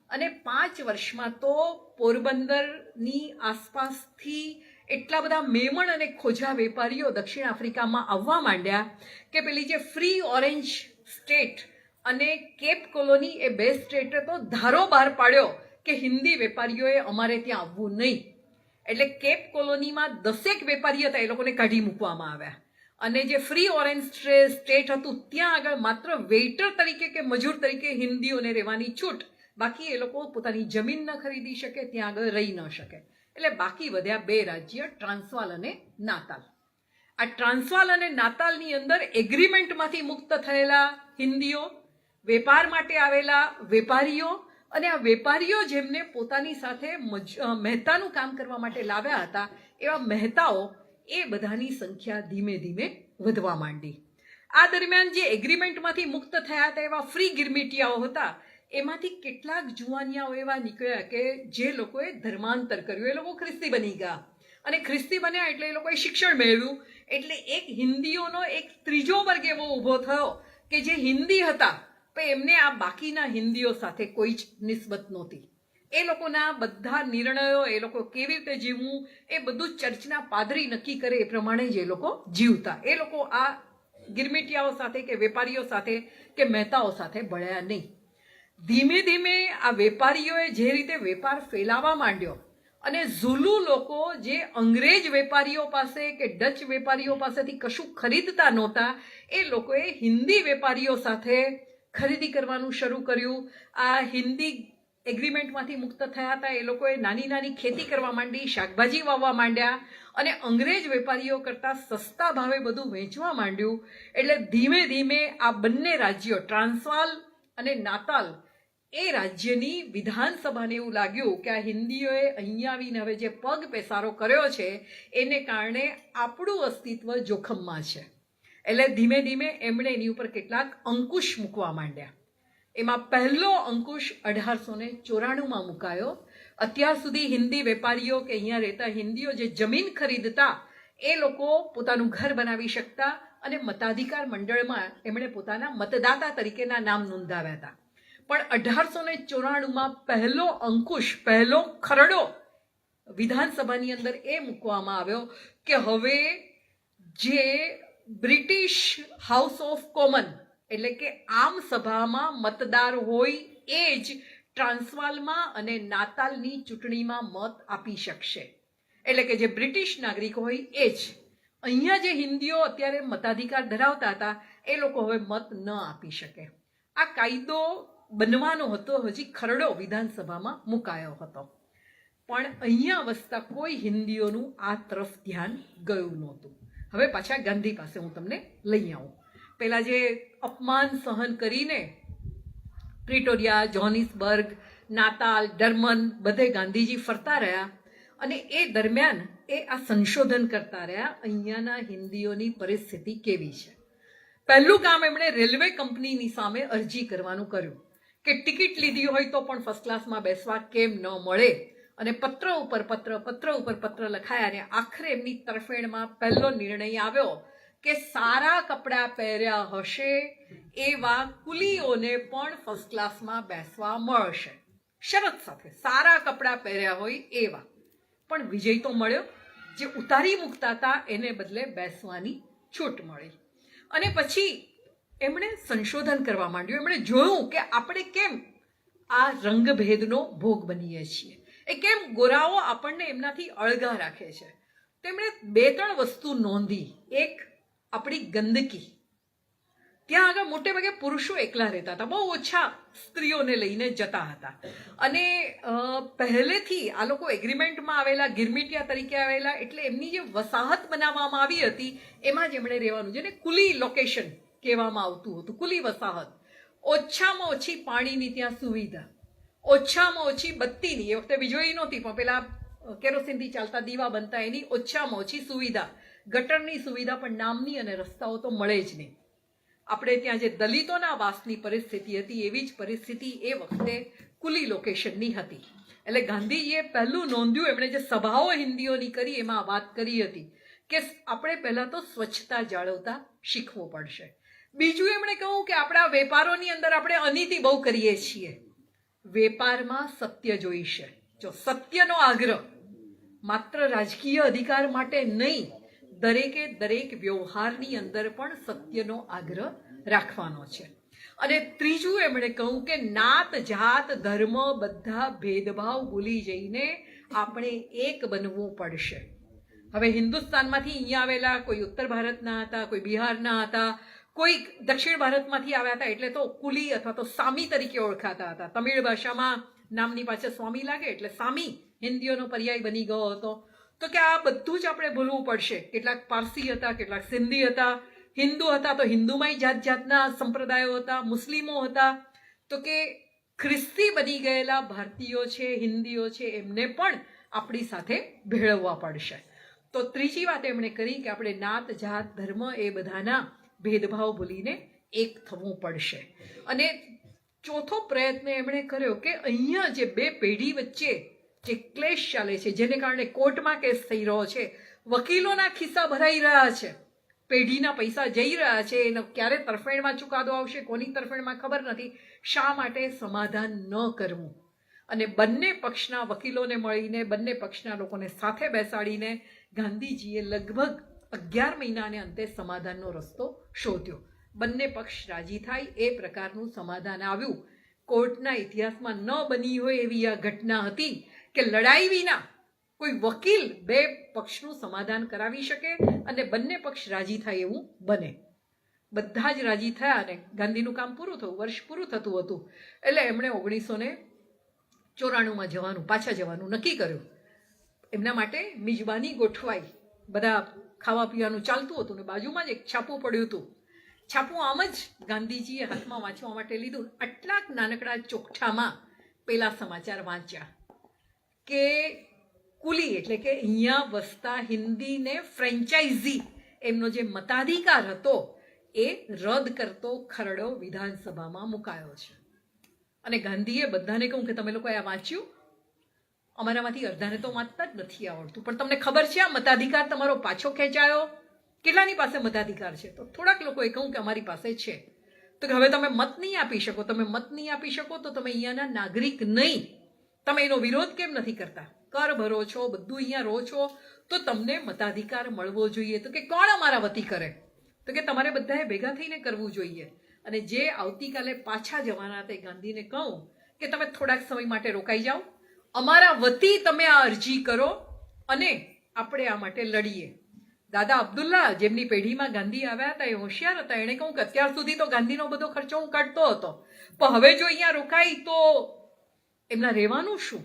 અને 5 વર્ષમાં તો પોરબંદરની આસપાસથી એટલા બધા મેમણ અને ખોજા વેપારીઓ દક્ષિણ આફ્રિકામાં આવવા માંડ્યા કે પેલી જે ફ્રી ઓરેન્જ સ્ટેટ અને કેપ કોલોની એ 2 સ્ટેટે તો ધારો બહાર પાડ્યો કે હિન્દી વેપારીઓએ અમારે ત્યાં આવવું નહીં. એટલે કેપ કોલોનીમાં 10 વેપારી હતા, એ લોકોને કાઢી મૂકવામાં આવ્યા, અને જે ફ્રી ઓરેન્જ સ્ટેટ હતું ત્યાં આગળ માત્ર વેઇટર તરીકે કે મજૂર તરીકે હિન્દીઓને રહેવાની છૂટ, બાકી એ લોકો પોતાની જમીન ન ખરીદી શકે, ત્યાં આગળ રહી ન શકે. એટલે બાકી વધ્યા 2 રાજ્ય, ટ્રાન્સવાલ અને નાતાલ. આ ટ્રાન્સવાલ અને નાતાલની અંદર એગ્રીમેન્ટમાંથી મુક્ત થયેલા હિન્દીઓ, વેપાર માટે આવેલા વેપારીઓ, અને આ વેપારીઓ જેમને પોતાની સાથે મહેતાનું કામ કરવા માટે લાવ્યા હતા, એવા મહેતાઓ, એ બધાની સંખ્યા ધીમે ધીમે વધવા માંડી. આ દરમિયાન જે એગ્રીમેન્ટમાંથી મુક્ત થયા હતા એવા ફ્રી ગિરમિટિયાઓ હતા, એમાંથી કેટલાક જુવાનિયાઓ એવા નીકળ્યા કે જે લોકોએ ધર્માંતર કર્યું, એ લોકો ખ્રિસ્તી બની ગયા, અને ખ્રિસ્તી બન્યા એટલે એ લોકોએ શિક્ષણ મેળવ્યું. એટલે એક હિન્દીઓનો એક ત્રીજો વર્ગ એવો ઊભો થયો કે જે હિન્દી હતા પણ એમને આ બાકીના હિન્દીઓ સાથે કોઈ જ નિસ્બત નહોતી. એ લોકોના બધા નિર્ણયો, એ લોકો કેવી રીતે જીવવું, એ બધું ચર્ચના પાદરી નક્કી કરે એ પ્રમાણે જ એ લોકો જીવતા. એ લોકો આ ગિરમિટિયાઓ સાથે કે વેપારીઓ સાથે કે મહેતાઓ સાથે ભળ્યા નહીં. ધીમે ધીમે આ વેપારીઓએ જે રીતે વેપાર ફેલાવા માંડ્યો, અને ઝુલુ લોકો જે અંગ્રેજ વેપારીઓ પાસે કે ડચ વેપારીઓ પાસેથી કશું ખરીદતા નહોતા, એ લોકોએ હિન્દી વેપારીઓ સાથે ખરીદી કરવાનું શરૂ કર્યું. આ હિન્દી એગ્રીમેન્ટમાંથી મુક્ત થયા હતા, એ લોકોએ નાની નાની ખેતી કરવા માંડી, શાકભાજી વાવવા માંડ્યા, અને અંગ્રેજ વેપારીઓ કરતાં સસ્તા ભાવે બધું વેચવા માંડ્યું. એટલે ધીમે ધીમે આ બંને રાજ્યો, ટ્રાન્સવાલ અને નાતાલ, એ રાજ્યની વિધાનસભાને એવું લાગ્યું કે આ હિન્દીઓએ અહીંયા આવીને હવે જે પગ પેસારો કર્યો છે એને કારણે આપણું અસ્તિત્વ જોખમમાં છે. એટલે ધીમે ધીમે એમણે એની ઉપર કેટલાક અંકુશ મૂકવા માંડ્યા. એમાં પહેલો અંકુશ 1894માં મુકાયો. અત્યાર સુધી હિન્દી વેપારીઓ કે અહીંયા રહેતા હિન્દીઓ જે જમીન ખરીદતા એ લોકો પોતાનું ઘર બનાવી શકતા અને મતાધિકાર મંડળમાં એમણે પોતાના મતદાતા તરીકેના નામ નોંધાવ્યા હતા. પણ 1894માં પહેલો અંકુશ, પહેલો ખરડો વિધાનસભાની અંદર એ મૂકવામાં આવ્યો કે હવે જે બ્રિટિશ હાઉસ ઓફ કોમન એટલે કે આમ સભામાં મતદાર હોય એ જ ટ્રાન્સવાલમાં અને નાતાલની ચૂંટણીમાં મત આપી શકશે. એટલે કે જે બ્રિટિશ નાગરિક હોય એ જ. અહીંયા જે હિન્દીઓ અત્યારે મતાધિકાર ધરાવતા હતા એ લોકો હવે મત ન આપી શકે. આ કાયદો બનવાનો હતો, હજી ખરડો વિધાનસભામાં મુકાયો હતો, પણ અહીંયા વસતા કોઈ હિન્દીઓનું આ તરફ ધ્યાન ગયું નહોતું. હવે પાછા ગાંધી પાસે હું તમને લઈ આવું. પેલા જે અપમાન સહન કરીને પ્રિટોરિયા, જોહાનિસબર્ગ, નાતાલ, ડર્મન બધે ગાંધીજી ફરતા રહ્યા અને એ દરમિયાન એ આ સંશોધન કરતા રહ્યા અહીંયાના હિન્દીઓની પરિસ્થિતિ કેવી છે. પહેલું કામ એમણે રેલવે કંપનીની સામે અરજી કરવાનું કર્યું કે ટિકિટ લીધી હોય તો પણ ફર્સ્ટ ક્લાસમાં બેસવા કેમ ન મળે. અને પત્ર ઉપર પત્ર લખાયા અને આખરે એમની તરફેણમાં પહેલો નિર્ણય આવ્યો કે સારા કપડાં પહેર્યા હશે એવા કુલીઓને પણ ફર્સ્ટ ક્લાસમાં બેસવા મળશે. શરત સાથે સારા કપડાં પહેર્યા હોય એવા. પણ વિજય તો મળ્યો. જે ઉતારી મૂકતા હતા એને બદલે બેસવાની છૂટ મળી. અને પછી એમણે સંશોધન કરવા માંડ્યું. એમણે જોયું કે આપણે કેમ આ રંગભેદનો ભોગ બનીએ છીએ, એ કેમ ગોરાઓ આપણને એમનાથી અળગા રાખે છે. તેમણે 2-3 વસ્તુ નોંધી. એક, આપણી ગંદકી. ત્યાં આગળ મોટે ભાગે પુરુષો એકલા રહેતા હતા, બહુ ઓછા સ્ત્રીઓને લઈને જતા હતા. અને પહેલેથી આ લોકો એગ્રીમેન્ટમાં આવેલા, ગિરમિટિયા તરીકે આવેલા, એટલે એમની જે વસાહત બનાવવામાં આવી હતી એમાં જ એમણે રહેવાનું, જેને કુલી લોકેશન કહેવામાં આવતું હતું, કુલી વસાહત. ઓછામાં ઓછી પાણીની ત્યાં સુવિધા, ઓછામાં ઓછી બત્તીની, એ વખતે વીજળી નહોતી પણ પેલા કેરોસીનથી ચાલતા દીવા બનતા, એની ઓછામાં ઓછી સુવિધા, ગટરની સુવિધા પણ નામની, અને રસ્તાઓ તો મળે જ નહીં. આપણે ત્યાં જે દલિતોના વાસની પરિસ્થિતિ હતી એવી જ પરિસ્થિતિ એ વખતે કુલી લોકેશનની હતી. એટલે ગાંધીજીએ પહેલું નોંધ્યું, એમણે જે સભાઓ હિન્દીઓની કરી એમાં વાત કરી હતી કે આપણે પહેલાં તો સ્વચ્છતા જાળવતા શીખવું પડશે. બીજું એમણે કહ્યું કે આપણા વેપારોની અંદર આપણે અનીતિ બહુ કરીએ છીએ, વેપારમાં સત્ય જોઈશે. જો સત્યનો આગ્રહ માત્ર રાજકીય અધિકાર માટે નહીં, દરેકે દરેક વ્યવહારની અંદર પણ સત્યનો આગ્રહ રાખવાનો છે. અને ત્રીજું એમણે કહ્યું કે નાત, જાત, ધર્મ બધા ભેદભાવ ભૂલી જઈને આપણે એક બનવું પડશે. હવે હિન્દુસ્તાનમાંથી અહીંયા આવેલા કોઈ ઉત્તર ભારતના હતા, કોઈ બિહારના હતા, કોઈ દક્ષિણ ભારતમાંથી આવ્યા હતા, એટલે તો કુલી અથવા તો સામી તરીકે ઓળખાતા હતા. તમિળ ભાષામાં નામની પાછળ સ્વામી લાગે એટલે સામી હિન્દીઓનો પર્યાય બની ગયો હતો. તો કે આ બધું જ આપણે ભૂલવું પડશે. કેટલાક પારસી હતા, કેટલાક સિંધી હતા, હિન્દુ હતા તો હિન્દુમાંય જાત જાતના સંપ્રદાયો હતા, મુસ્લિમો હતા. તો કે ખ્રિસ્તી બની ગયેલા ભારતીયો છે, હિન્દીઓ છે, એમને પણ આપણી સાથે ભેળવવા પડશે. તો ત્રીજી વાત એમણે કરી કે આપણે નાત, જાત, ધર્મ એ બધાના ભેદભાવ ભૂલીને એક થવું પડશે. અને ચોથો પ્રયત્ન એમણે કર્યો કે અહીંયા જે 2 પેઢી વચ્ચે જે ક્લેશ ચાલે છે, જેને કારણે કોર્ટમાં કેસ થઈ રહ્યો છે, વકીલોના ખિસ્સા ભરાઈ રહ્યા છે, પેઢીના પૈસા જઈ રહ્યા છે, એનો ક્યારે તરફેણમાં ચુકાદો આવશે, કોની તરફેણમાં ખબર નથી. શા માટે સમાધાન ન કરવું? અને બંને પક્ષના વકીલોને મળીને, બંને પક્ષના લોકોને સાથે બેસાડીને ગાંધીજીએ લગભગ 11 મહિનાને અંતે સમાધાનનો રસ્તો શોધ્યો. બંને પક્ષ રાજી થાય એ પ્રકારનું સમાધાન આવ્યું. કોર્ટના ઇતિહાસમાં ન બની હોય એવી આ ઘટના હતી કે લડાઈ વિના કોઈ વકીલ 2 પક્ષનું સમાધાન કરાવી શકે અને બંને પક્ષ રાજી થાય એવું બને. બધા જ રાજી થયા અને ગાંધીનું કામ પૂરું થયું, વર્ષ પૂરું થતું હતું. એટલે એમણે 1994માં પાછા જવાનું નક્કી કર્યું. એમના માટે મિજબાની ગોઠવાઈ, બધા ખાવા પીવાનું ચાલતું હતું ને બાજુમાં જ એક છાપું પડ્યું હતું. છાપું આમ જ ગાંધીજીએ હાથમાં વાંચવા માટે લીધું. આટલાક નાનકડા ચોકઠામાં પેલા સમાચાર વાંચ્યા કે કુલી એટલે કે અહીંયા વસતા હિન્દીને ફ્રેન્ચાઇઝી એમનો જે મતાધિકાર હતો એ રદ કરતો ખરડો વિધાનસભામાં મુકાયો છે. અને ગાંધીએ બધાને કહ્યું કે તમે લોકોએ આ વાંચ્યું? અમારામાંથી અડધાને તો વાંચતા જ નથી આવડતું. પણ તમને ખબર છે આ મતાધિકાર તમારો પાછો ખેંચાયો? કેટલાની પાસે મતાધિકાર છે? તો થોડાક લોકોએ કહું કે અમારી પાસે છે. તો કે હવે તમે મત નહીં આપી શકો. તમે મત નહીં આપી શકો તો તમે અહીંયાના નાગરિક નહીં. તમે એનો વિરોધ કેમ નથી કરતા? કર ભરો છો, બધું અહીંયા રહો છો, તો તમને મતાધિકાર મળવો જોઈએ. તો કે કોણ અમારા વતી કરે? તો કે તમારે બધાએ ભેગા થઈને કરવું જોઈએ. અને જે આવતીકાલે પાછા જવાના તે ગાંધીને કહું કે તમે થોડાક સમય માટે રોકાઈ જાઓ, અમારા વતી તમે આ અરજી કરો અને આપણે આ માટે લડીએ. દાદા અબ્દુલ્લા, જેમની પેઢીમાં ગાંધી આવ્યા હતા, એ હોશિયાર હતા. એણે કહું કે અત્યાર સુધી તો ગાંધીનો બધો ખર્ચો હું કાઢતો હતો, પણ હવે જો અહીંયા રોકાઈ તો એમના રહેવાનું શું?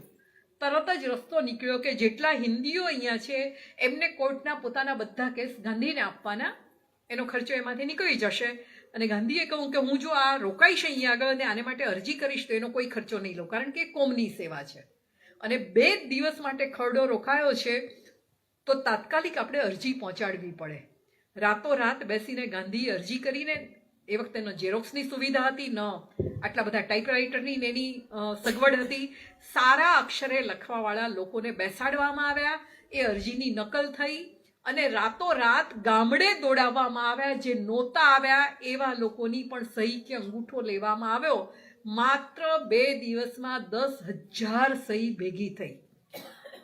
તરત જ રસ્તો નીકળ્યો કે જેટલા હિન્દીઓ અહીંયા છે એમને કોર્ટના પોતાના બધા કેસ ગાંધીને આપવાના, એનો ખર્ચો એમાંથી નીકળી જશે. અને ગાંધીએ કહું કે હું જો આ રોકાઈશ અહીંયા આગળ અને આને માટે અરજી કરીશ તો એનો કોઈ ખર્ચો નહીં લઉં, કારણ કે કોમની સેવા છે. અને 2 દિવસ માટે ખરડો રોકાયો છે તો તાત્કાલિક આપણે અરજી પહોંચાડવી પડે. રાતોરાત બેસીને ગાંધીએ અરજી કરીને, એ વખતે ન ઝેરોક્સની સુવિધા હતી, ન આટલા બધા ટાઈપરાઇટરની ને એની સગવડ હતી. સારા અક્ષરે લખવાવાળા લોકોને બેસાડવામાં આવ્યા, એ અરજીની નકલ થઈ અને રાતોરાત ગામડે દોડાવવામાં આવ્યા. જે નહોતા આવ્યા એવા લોકોની પણ સહી કે અંગૂઠો લેવામાં આવ્યો. માત્ર 2 દિવસમાં 10,000 સહી ભેગી થઈ.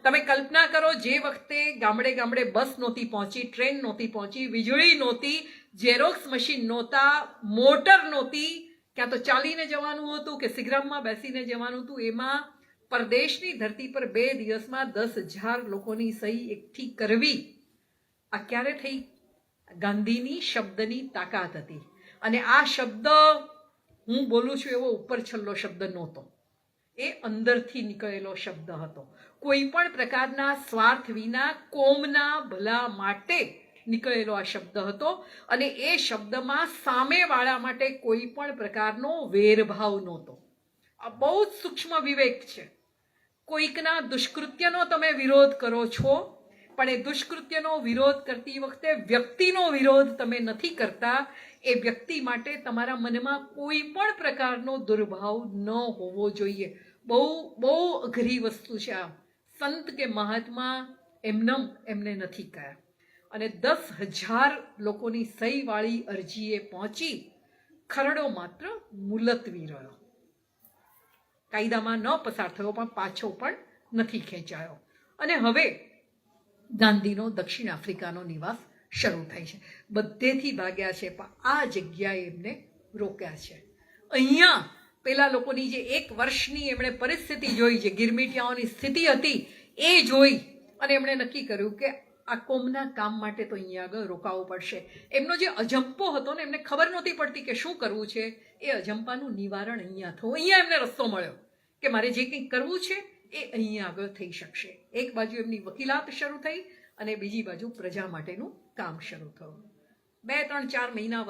તમે કલ્પના કરો, જે વખતે ગામડે ગામડે બસ નહોતી પહોંચી, ટ્રેન નહોતી પહોંચી, વીજળી નહોતી, ઝેરોક્સ મશીન નહોતા, મોટર નહોતી, ક્યાં તો ચાલીને જવાનું હતું કે સિગ્રામમાં બેસીને જવાનું હતું, એમાં પરદેશની ધરતી પર 2 દિવસમાં 10,000 લોકોની સહી એકઠી કરવી. આ ક્યારે થઈ? ગાંધીની શબ્દની તાકાત હતી. અને આ શબ્દ હું બોલું છું એવો ઉપર છલ્લો શબ્દ નહોતો, એ અંદરથી નીકળેલો શબ્દ હતો. કોઈ પણ પ્રકારના સ્વાર્થ વિના કોમના ભલા માટે નીકળેલો આ શબ્દ હતો. અને એ શબ્દમાં સામેવાળા માટે કોઈ પણ પ્રકારનો વેરભાવ નહોતો. આ બહુ જ સૂક્ષ્મ વિવેક છે. કોઈકના દુષ્કૃત્યનો તમે વિરોધ કરો છો, પણ એ દુષ્કૃત્યનો વિરોધ કરતી વખતે વ્યક્તિનો વિરોધ તમે નથી કરતા. એ વ્યક્તિ માટે તમારા મનમાં કોઈ પણ પ્રકારનો દુર્ભાવ ન હોવો જોઈએ. બહુ બહુ અઘરી વસ્તુ છે આ. સંત કે મહાત્મા એમને નથી કહ્યા. અને 10,000 લોકોની સહીવાળી અરજીએ પહોંચી. ખરડો માત્ર મુલતવી રહ્યો, કાયદામાં ન પસાર થયો, પણ પાછો પણ નથી ખેંચાયો. અને હવે ગાંધીનો દક્ષિણ આફ્રિકાનો નિવાસ શરૂ થાય છે. બધેથી ભાગ્યા છે, પણ આ જગ્યાએ એમને રોક્યા છે. અહીંયા પેલા લોકોની જે 1 વર્ષની એમણે પરિસ્થિતિ જોઈ, જે ગિરમિટિયાઓની સ્થિતિ હતી, એ જોઈ અને એમણે નક્કી કર્યું કે આ કોમના કામ માટે તો અહીંયા આગળ રોકાવું પડશે. એમનો જે અજંપો હતો ને, એમને ખબર નહોતી પડતી કે શું કરવું છે. એ અજંપાનું નિવારણ અહીંયા થયું. અહીંયા એમને રસ્તો મળ્યો કે મારે જે કંઈક કરવું છે એ અહીંયા આગળ થઈ શકશે. એક બાજુ એમની વકીલાત શરૂ થઈ અને બીજી બાજુ પ્રજા માટેનું કામ શરૂ થયું. 2, 3, 4 મહિના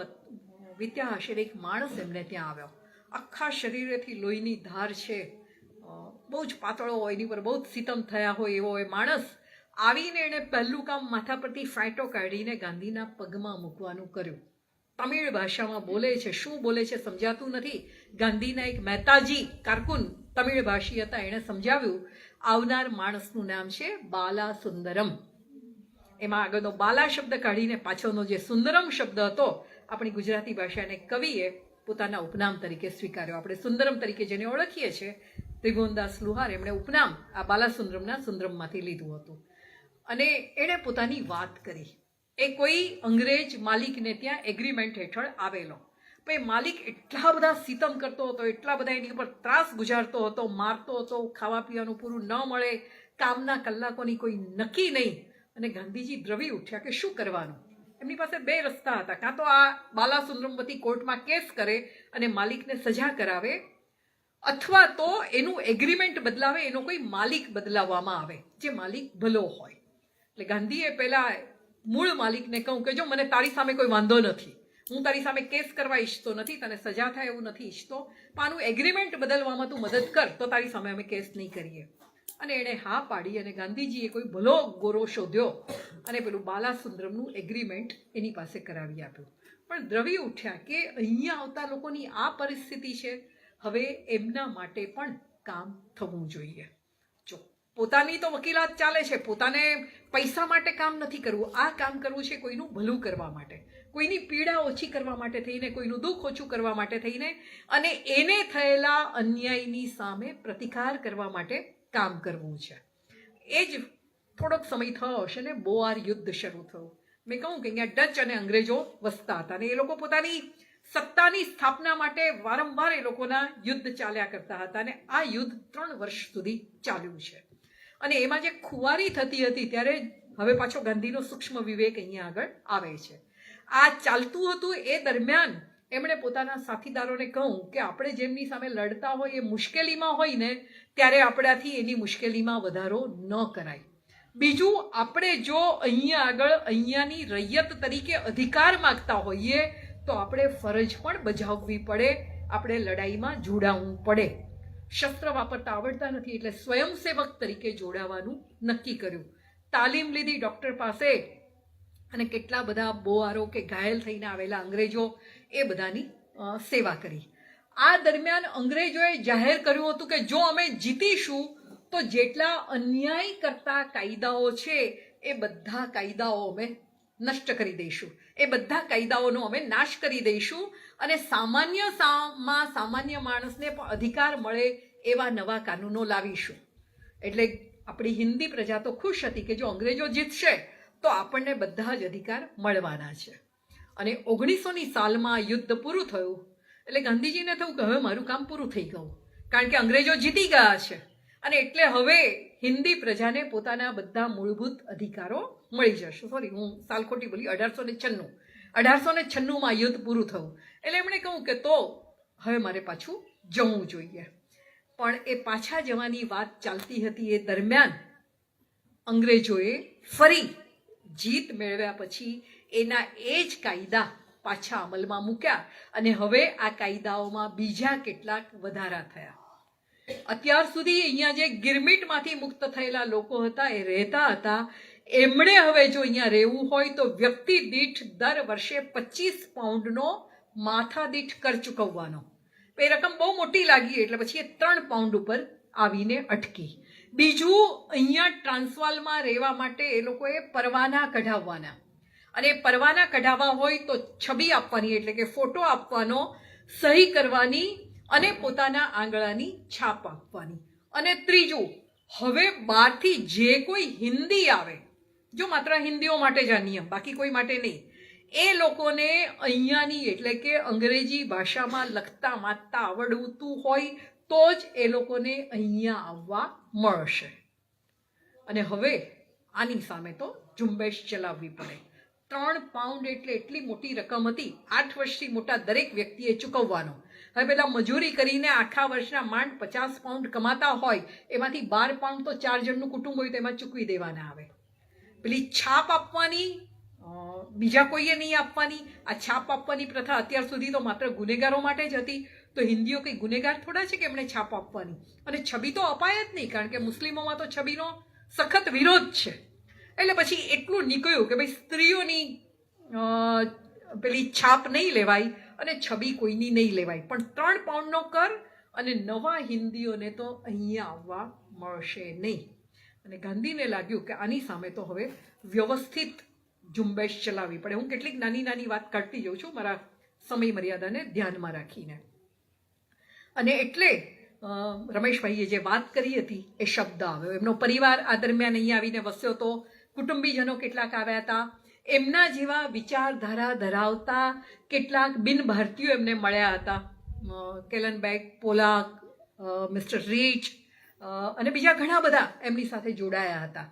વીત્યા હશે. એક માણસ એમને ત્યાં આવ્યો. આખા શરીરેથી લોહીની ધાર છે, બહુ જ પાતળો હોય, એની પર બહુ જ સિતમ થયા હોય એવો એ માણસ આવીને એણે પહેલું કામ માથા પરથી ફાંટો કાઢીને ગાંધીના પગમાં મૂકવાનું કર્યું. તમિળ ભાષામાં બોલે છે, શું બોલે છે સમજાતું નથી. ગાંધીના એક મહેતાજી કારકુન તમિળ ભાષી હતા, એણે સમજાવ્યું. આવનાર માણસનું નામ છે બાલા સુંદરમ. એમાં આગળનો બાલા શબ્દ કાઢીને પાછળનો જે સુંદરમ શબ્દ હતો, આપણી ગુજરાતી ભાષાને કવિએ પોતાના ઉપનામ તરીકે સ્વીકાર્યો. આપણે સુંદરમ તરીકે જેને ઓળખીએ છીએ, ત્રિભુવનદાસ લુહાર, એમણે ઉપનામ આ બાલાસુંદરમના સુંદરમમાંથી લીધું હતું. અને એણે પોતાની વાત કરી. એ કોઈ અંગ્રેજ માલિકને ત્યાં એગ્રીમેન્ટ હેઠળ આવેલો. પણ એ માલિક એટલા બધા સિતમ કરતો હતો, એટલા બધા એની ઉપર ત્રાસ ગુજારતો હતો, મારતો હતો, ખાવા પીવાનું પૂરું ન મળે, કામના કલાકોની કોઈ નક્કી નહીં. અને ગાંધીજી દ્રવી ઉઠ્યા કે શું કરવાનું. એમની પાસે 2 રસ્તા હતા. કાં તો આ બાલાસુંદરમ વતી કોર્ટમાં કેસ કરે અને માલિકને સજા કરાવે, અથવા તો એનું એગ્રીમેન્ટ બદલાવે, એનો કોઈ માલિક બદલાવવામાં આવે જે માલિક ભલો હોય. એટલે ગાંધીએ પહેલા મૂળ માલિકને કહું કે જો મને તારી સામે કોઈ વાંધો નથી, હું તારી સામે કેસ કરવા ઈચ્છતો નથી, તને સજા થાય એવું નથી ઈચ્છતો, પણ આનું એગ્રીમેન્ટ બદલવામાં તું મદદ કર તો તારી સામે અમે કેસ નહીં કરીએ. અને એણે હા પાડી અને ગાંધીજીએ કોઈ ભલો ગોરો શોધ્યો અને પેલું બાલાસુંદરમનું એગ્રીમેન્ટ એની પાસે કરાવી આપ્યું. પણ દ્રવી ઉઠ્યા કે અહીંયા આવતા લોકોની આ પરિસ્થિતિ છે, હવે એમના માટે પણ કામ થવું જોઈએ. જો પોતાની તો વકીલાત ચાલે છે, પોતાને પૈસા માટે કામ નથી કરવું, આ કામ કરવું છે કોઈનું ભલું કરવા માટે, કોઈની પીડા ઓછી કરવા માટે થઈને, કોઈનું દુઃખ ઓછું કરવા માટે થઈને, અને એને થયેલા અન્યાયની સામે પ્રતિકાર કરવા માટે કામ કરવું છે. એ જ થોડોક સમય થયો હશે ને બોઆર યુદ્ધ શરૂ થયું. મેં કહું કે અહીંયા ડચ અને અંગ્રેજો વસતા હતા અને એ લોકો પોતાની સત્તાની સ્થાપના માટે વારંવાર એ લોકોના યુદ્ધ ચાલ્યા કરતા હતા અને આ યુદ્ધ 3 વર્ષ સુધી ચાલ્યું છે. અને એમાં જે ખુવારી થતી હતી ત્યારે હવે પાછો ગાંધીનો સૂક્ષ્મ વિવેક અહીંયા આગળ આવે છે. આ ચાલતું હતું એ દરમિયાન એમણે પોતાના સાથીદારોને કહું કે આપણે જેમની સામે લડતા હોય એ મુશ્કેલીમાં હોય ને ત્યારે આપણાથી એની મુશ્કેલીમાં વધારો ન કરાય. બીજું, આપણે જો અહીંયા આગળ અહીંયાની રૈયત તરીકે અધિકાર માગતા હોઈએ તો આપણે ફરજ પણ બજાવવી પડે, આપણે લડાઈમાં જોડાવું પડે. શસ્ત્ર વાપરતા આવડતા નથી એટલે સ્વયંસેવક તરીકે જોડાવાનું નક્કી કર્યું. તાલીમ લીધી ડૉક્ટર પાસે અને કેટલા બધા બોઆરો કે ઘાયલ થઈને આવેલા અંગ્રેજો એ બધાની સેવા કરી. આ દરમિયાન અંગ્રેજોએ જાહેર કર્યું હતું કે જો અમે જીતીશું તો જેટલા અન્યાય કરતા કાયદાઓ છે એ બધા કાયદાઓ અમે નષ્ટ કરી દઈશું, એ બધા કાયદાઓનો અમે નાશ કરી દઈશું અને સામાન્ય માણસને પણ અધિકાર મળે એવા નવા કાનૂનો લાવીશું. એટલે આપણી હિન્દી પ્રજા તો ખુશ હતી કે જો અંગ્રેજો જીતશે તો આપણને બધા જ અધિકાર મળવાના છે. અને 1900ની સાલમાં યુદ્ધ પૂરું થયું એટલે ગાંધીજીને થયું કે હવે મારું કામ પૂરું થઈ ગયું, કારણ કે અંગ્રેજો જીતી ગયા છે અને એટલે હવે હિન્દી પ્રજાને પોતાના બધા મૂળભૂત અધિકારો મળી જશે. સોરી, હું સાલ ખોટી બોલી. 1896માં યુદ્ધ પૂરું થયું એટલે એમણે કહ્યું કે તો હવે મારે પાછું જવું જોઈએ. પણ એ પાછા જવાની વાત ચાલતી હતી એ દરમિયાન અંગ્રેજોએ ફરી જીત મેળવ્યા પછી એના એ જ કાયદા પાછા અમલમાં મૂક્યા અને હવે આ કાયદાઓમાં બીજા કેટલાક વધારા થયા. અત્યાર સુધી અહીંયા જે ગિરમિટમાંથી મુક્ત થયેલા લોકો હતા એ રહેતા હતા, એમણે હવે જો અહીંયા રહેવું હોય તો વ્યક્તિ દીઠ દર વર્ષે 25 પાઉન્ડનો માથા દીઠ કર ચૂકવવાનો. એ રકમ બહુ મોટી લાગી એટલે પછી એ 3 પાઉન્ડ ઉપર આવીને અટકી. બીજું, અહીંયા ટ્રાન્સવાલમાં રહેવા માટે એ લોકોએ પરવાના કઢાવવાના અને પરવાના કઢાવવા હોય તો છબી આપવાની એટલે કે ફોટો આપવાનો, સહી કરવાની અને પોતાના આંગળાની છાપ આપવાની. અને ત્રીજું, હવે બહારથી જે કોઈ હિન્દી આવે, જો માત્ર હિન્દીઓ માટે જ આ નિયમ, બાકી કોઈ માટે નહીં, એ લોકોને અહીંયાની એટલે કે અંગ્રેજી ભાષામાં લખતા વાંચતા આવડતું હોય તો જ એ લોકોને અહીંયા આવવા મળશે. અને હવે આની સામે તો ઝુંબેશ ચલાવવી પડે. 3 પાઉન્ડ એટલે એટલી મોટી રકમ હતી, 8 વર્ષથી મોટા દરેક વ્યક્તિએ ચૂકવવાનો. હવે પેલા મજૂરી કરીને આખા વર્ષના માંડ 50 પાઉન્ડ કમાતા હોય એમાંથી 12 પાઉન્ડ તો 4 જણનું કુટુંબ હોય તો એમાં ચૂકવી દેવાના આવે. પેલી છાપ આપવાની બીજા કોઈએ નહીં આપવાની. આ છાપ આપવાની પ્રથા અત્યાર સુધી તો માત્ર ગુનેગારો માટે જ હતી, તો હિન્દીઓ કંઈ ગુનેગાર થોડા છે કે એમણે છાપ આપવાની. અને છબી તો અપાય જ નહીં, કારણ કે મુસ્લિમોમાં તો છબીનો સખત વિરોધ છે. એટલે પછી એટલું નીકળ્યું કે ભાઈ સ્ત્રીઓની પેલી છાપ નહીં લેવાય અને છબી કોઈની નહીં લેવાય, પણ 3 પાઉન્ડનો કર અને નવા હિન્દીઓને તો અહીંયા આવવા મળશે નહીં. અને ગાંધીને લાગ્યું કે આની સામે તો હવે વ્યવસ્થિત ઝુંબેશ ચલાવવી પડે. હું કેટલીક નાની નાની વાત કરતી જાઉં છું મારા સમય મર્યાદાને ધ્યાનમાં રાખીને. અને એટલે રમેશભાઈએ જે વાત કરી હતી એ શબ્દ આવ્યો. એમનો પરિવાર આ દરમિયાન અહીંયા આવીને વસ્યો હતો, કુટુંબીજનો કેટલાક આવ્યા હતા, એમના જેવા વિચારધારા ધરાવતા કેટલાક બિન ભારતીયો એમને મળ્યા હતા. કેલનબેગ, પોલાક, મિસ્ટર રીચ અને બીજા ઘણા બધા એમની સાથે જોડાયા હતા.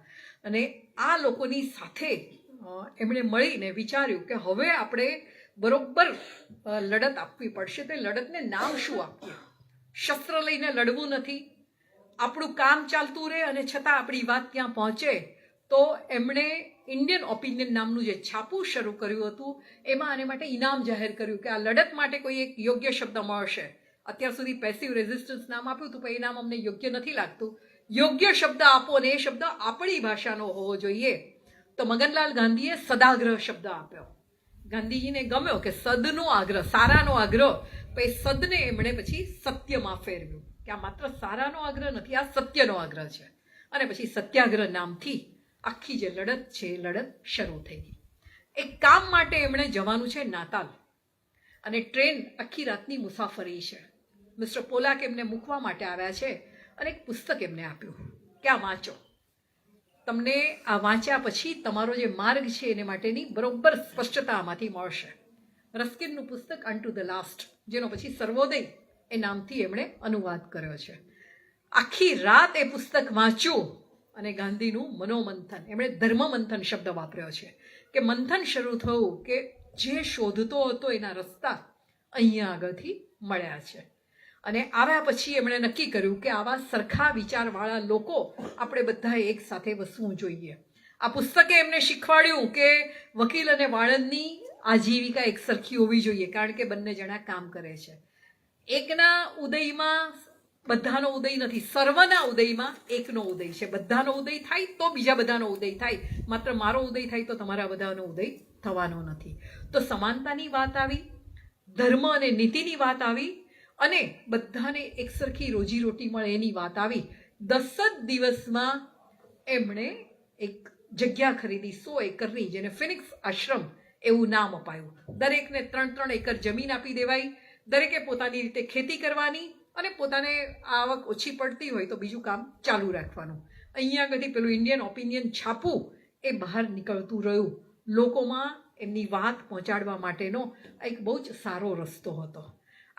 અને આ લોકોની સાથે એમણે મળીને વિચાર્યું કે હવે આપણે બરોબર લડત આપવી પડશે. તો લડતને નામ શું આપીએ? શસ્ત્ર લઈને લડવું નથી, આપણું કામ ચાલતું રહે અને છતાં આપણી વાત ત્યાં પહોંચે. તો એમણે ઇન્ડિયન ઓપિનિયન નામનું જે છાપું શરૂ કર્યું હતું એમાં આને માટે ઇનામ જાહેર કર્યું કે આ લડત માટે કોઈ એક યોગ્ય શબ્દ મળશે. અત્યાર સુધી પેસિવ રેઝિસ્ટન્સ નામ આપ્યું હતું, પણ એ નામ અમને યોગ્ય નથી લાગતું. યોગ્ય શબ્દ આપો અને એ શબ્દ આપણી ભાષાનો હોવો જોઈએ. તો મગનલાલ ગાંધીએ સદાગ્રહ શબ્દ આપ્યો. ગાંધીજીને ગમ્યો કે સદનો આગ્રહ, સારાનો આગ્રહ. તો એ સદને એમણે પછી સત્યમાં ફેરવ્યું કે આ માત્ર સારાનો આગ્રહ નથી, આ સત્યનો આગ્રહ છે. અને પછી સત્યાગ્રહ નામથી આખી જે લડત છે એ લડત શરૂ થઈ ગઈ. એક કામ માટે એમણે જવાનું છે નાતાલ, અને ટ્રેન આખી રાતની મુસાફરી છે. મિસ્ટર પોલાક એમને મૂકવા માટે આવ્યા છે અને એક પુસ્તક એમને આપ્યું કે આ વાંચો. તમને આ વાંચ્યા પછી તમારો જે માર્ગ છે એને માટેની બરોબર સ્પષ્ટતા આમાંથી મળશે. રસ્કિનનું પુસ્તક અનટુ ધ લાસ્ટ, જેનો પછી સર્વોદય એ નામથી એમણે અનુવાદ કર્યો છે. આખી રાત એ પુસ્તક વાંચ્યું અને ગાંધીનું મનોમંથન, એમણે ધર્મમંથન શબ્દ વાપર્યો છે કે મંથન શરૂ થયું કે જે શોધતો હતો એના રસ્તા અહીંયા આગળથી મળ્યા છે. અને આવ્યા પછી એમણે નક્કી કર્યું કે આવા સરખા વિચારવાળા લોકો આપણે બધાએ એક સાથે વસવું જોઈએ. આ પુસ્તકે એમને શીખવાડ્યું કે વકીલ અને વાળંદની આજીવિકા એક સરખી હોવી જોઈએ, કારણ કે બંને જણા કામ કરે છે. એકના ઉદયમાં બધાનો ઉદય નથી, સર્વના ઉદયમાં એકનો ઉદય છે. બધાનો ઉદય થાય તો બીજા બધાનો ઉદય થાય, માત્ર મારો ઉદય થાય તો તમારા બધાનો ઉદય થવાનો નથી. તો સમાનતાની વાત આવી, ધર્મ અને નીતિની વાત આવી, અને બધાને એક સરખી રોજીરોટી મળે એની વાત આવી. 10 જ દિવસમાં એમણે એક જગ્યા ખરીદી 100 એકરની, જેને ફિનિક્સ આશ્રમ એવું નામ અપાયું. દરેકને 3-3 એકર જમીન આપી દેવાઈ. દરેકે પોતાની રીતે ખેતી કરવાની અને પોતાને આવક ઓછી પડતી હોય તો બીજું કામ ચાલુ રાખવાનું. અહીંયા આગળથી પેલું ઇન્ડિયન ઓપિનિયન છાપવું એ બહાર નીકળતું રહ્યું. લોકોમાં એમની વાત પહોંચાડવા માટેનો એક બહુ જ સારો રસ્તો હતો.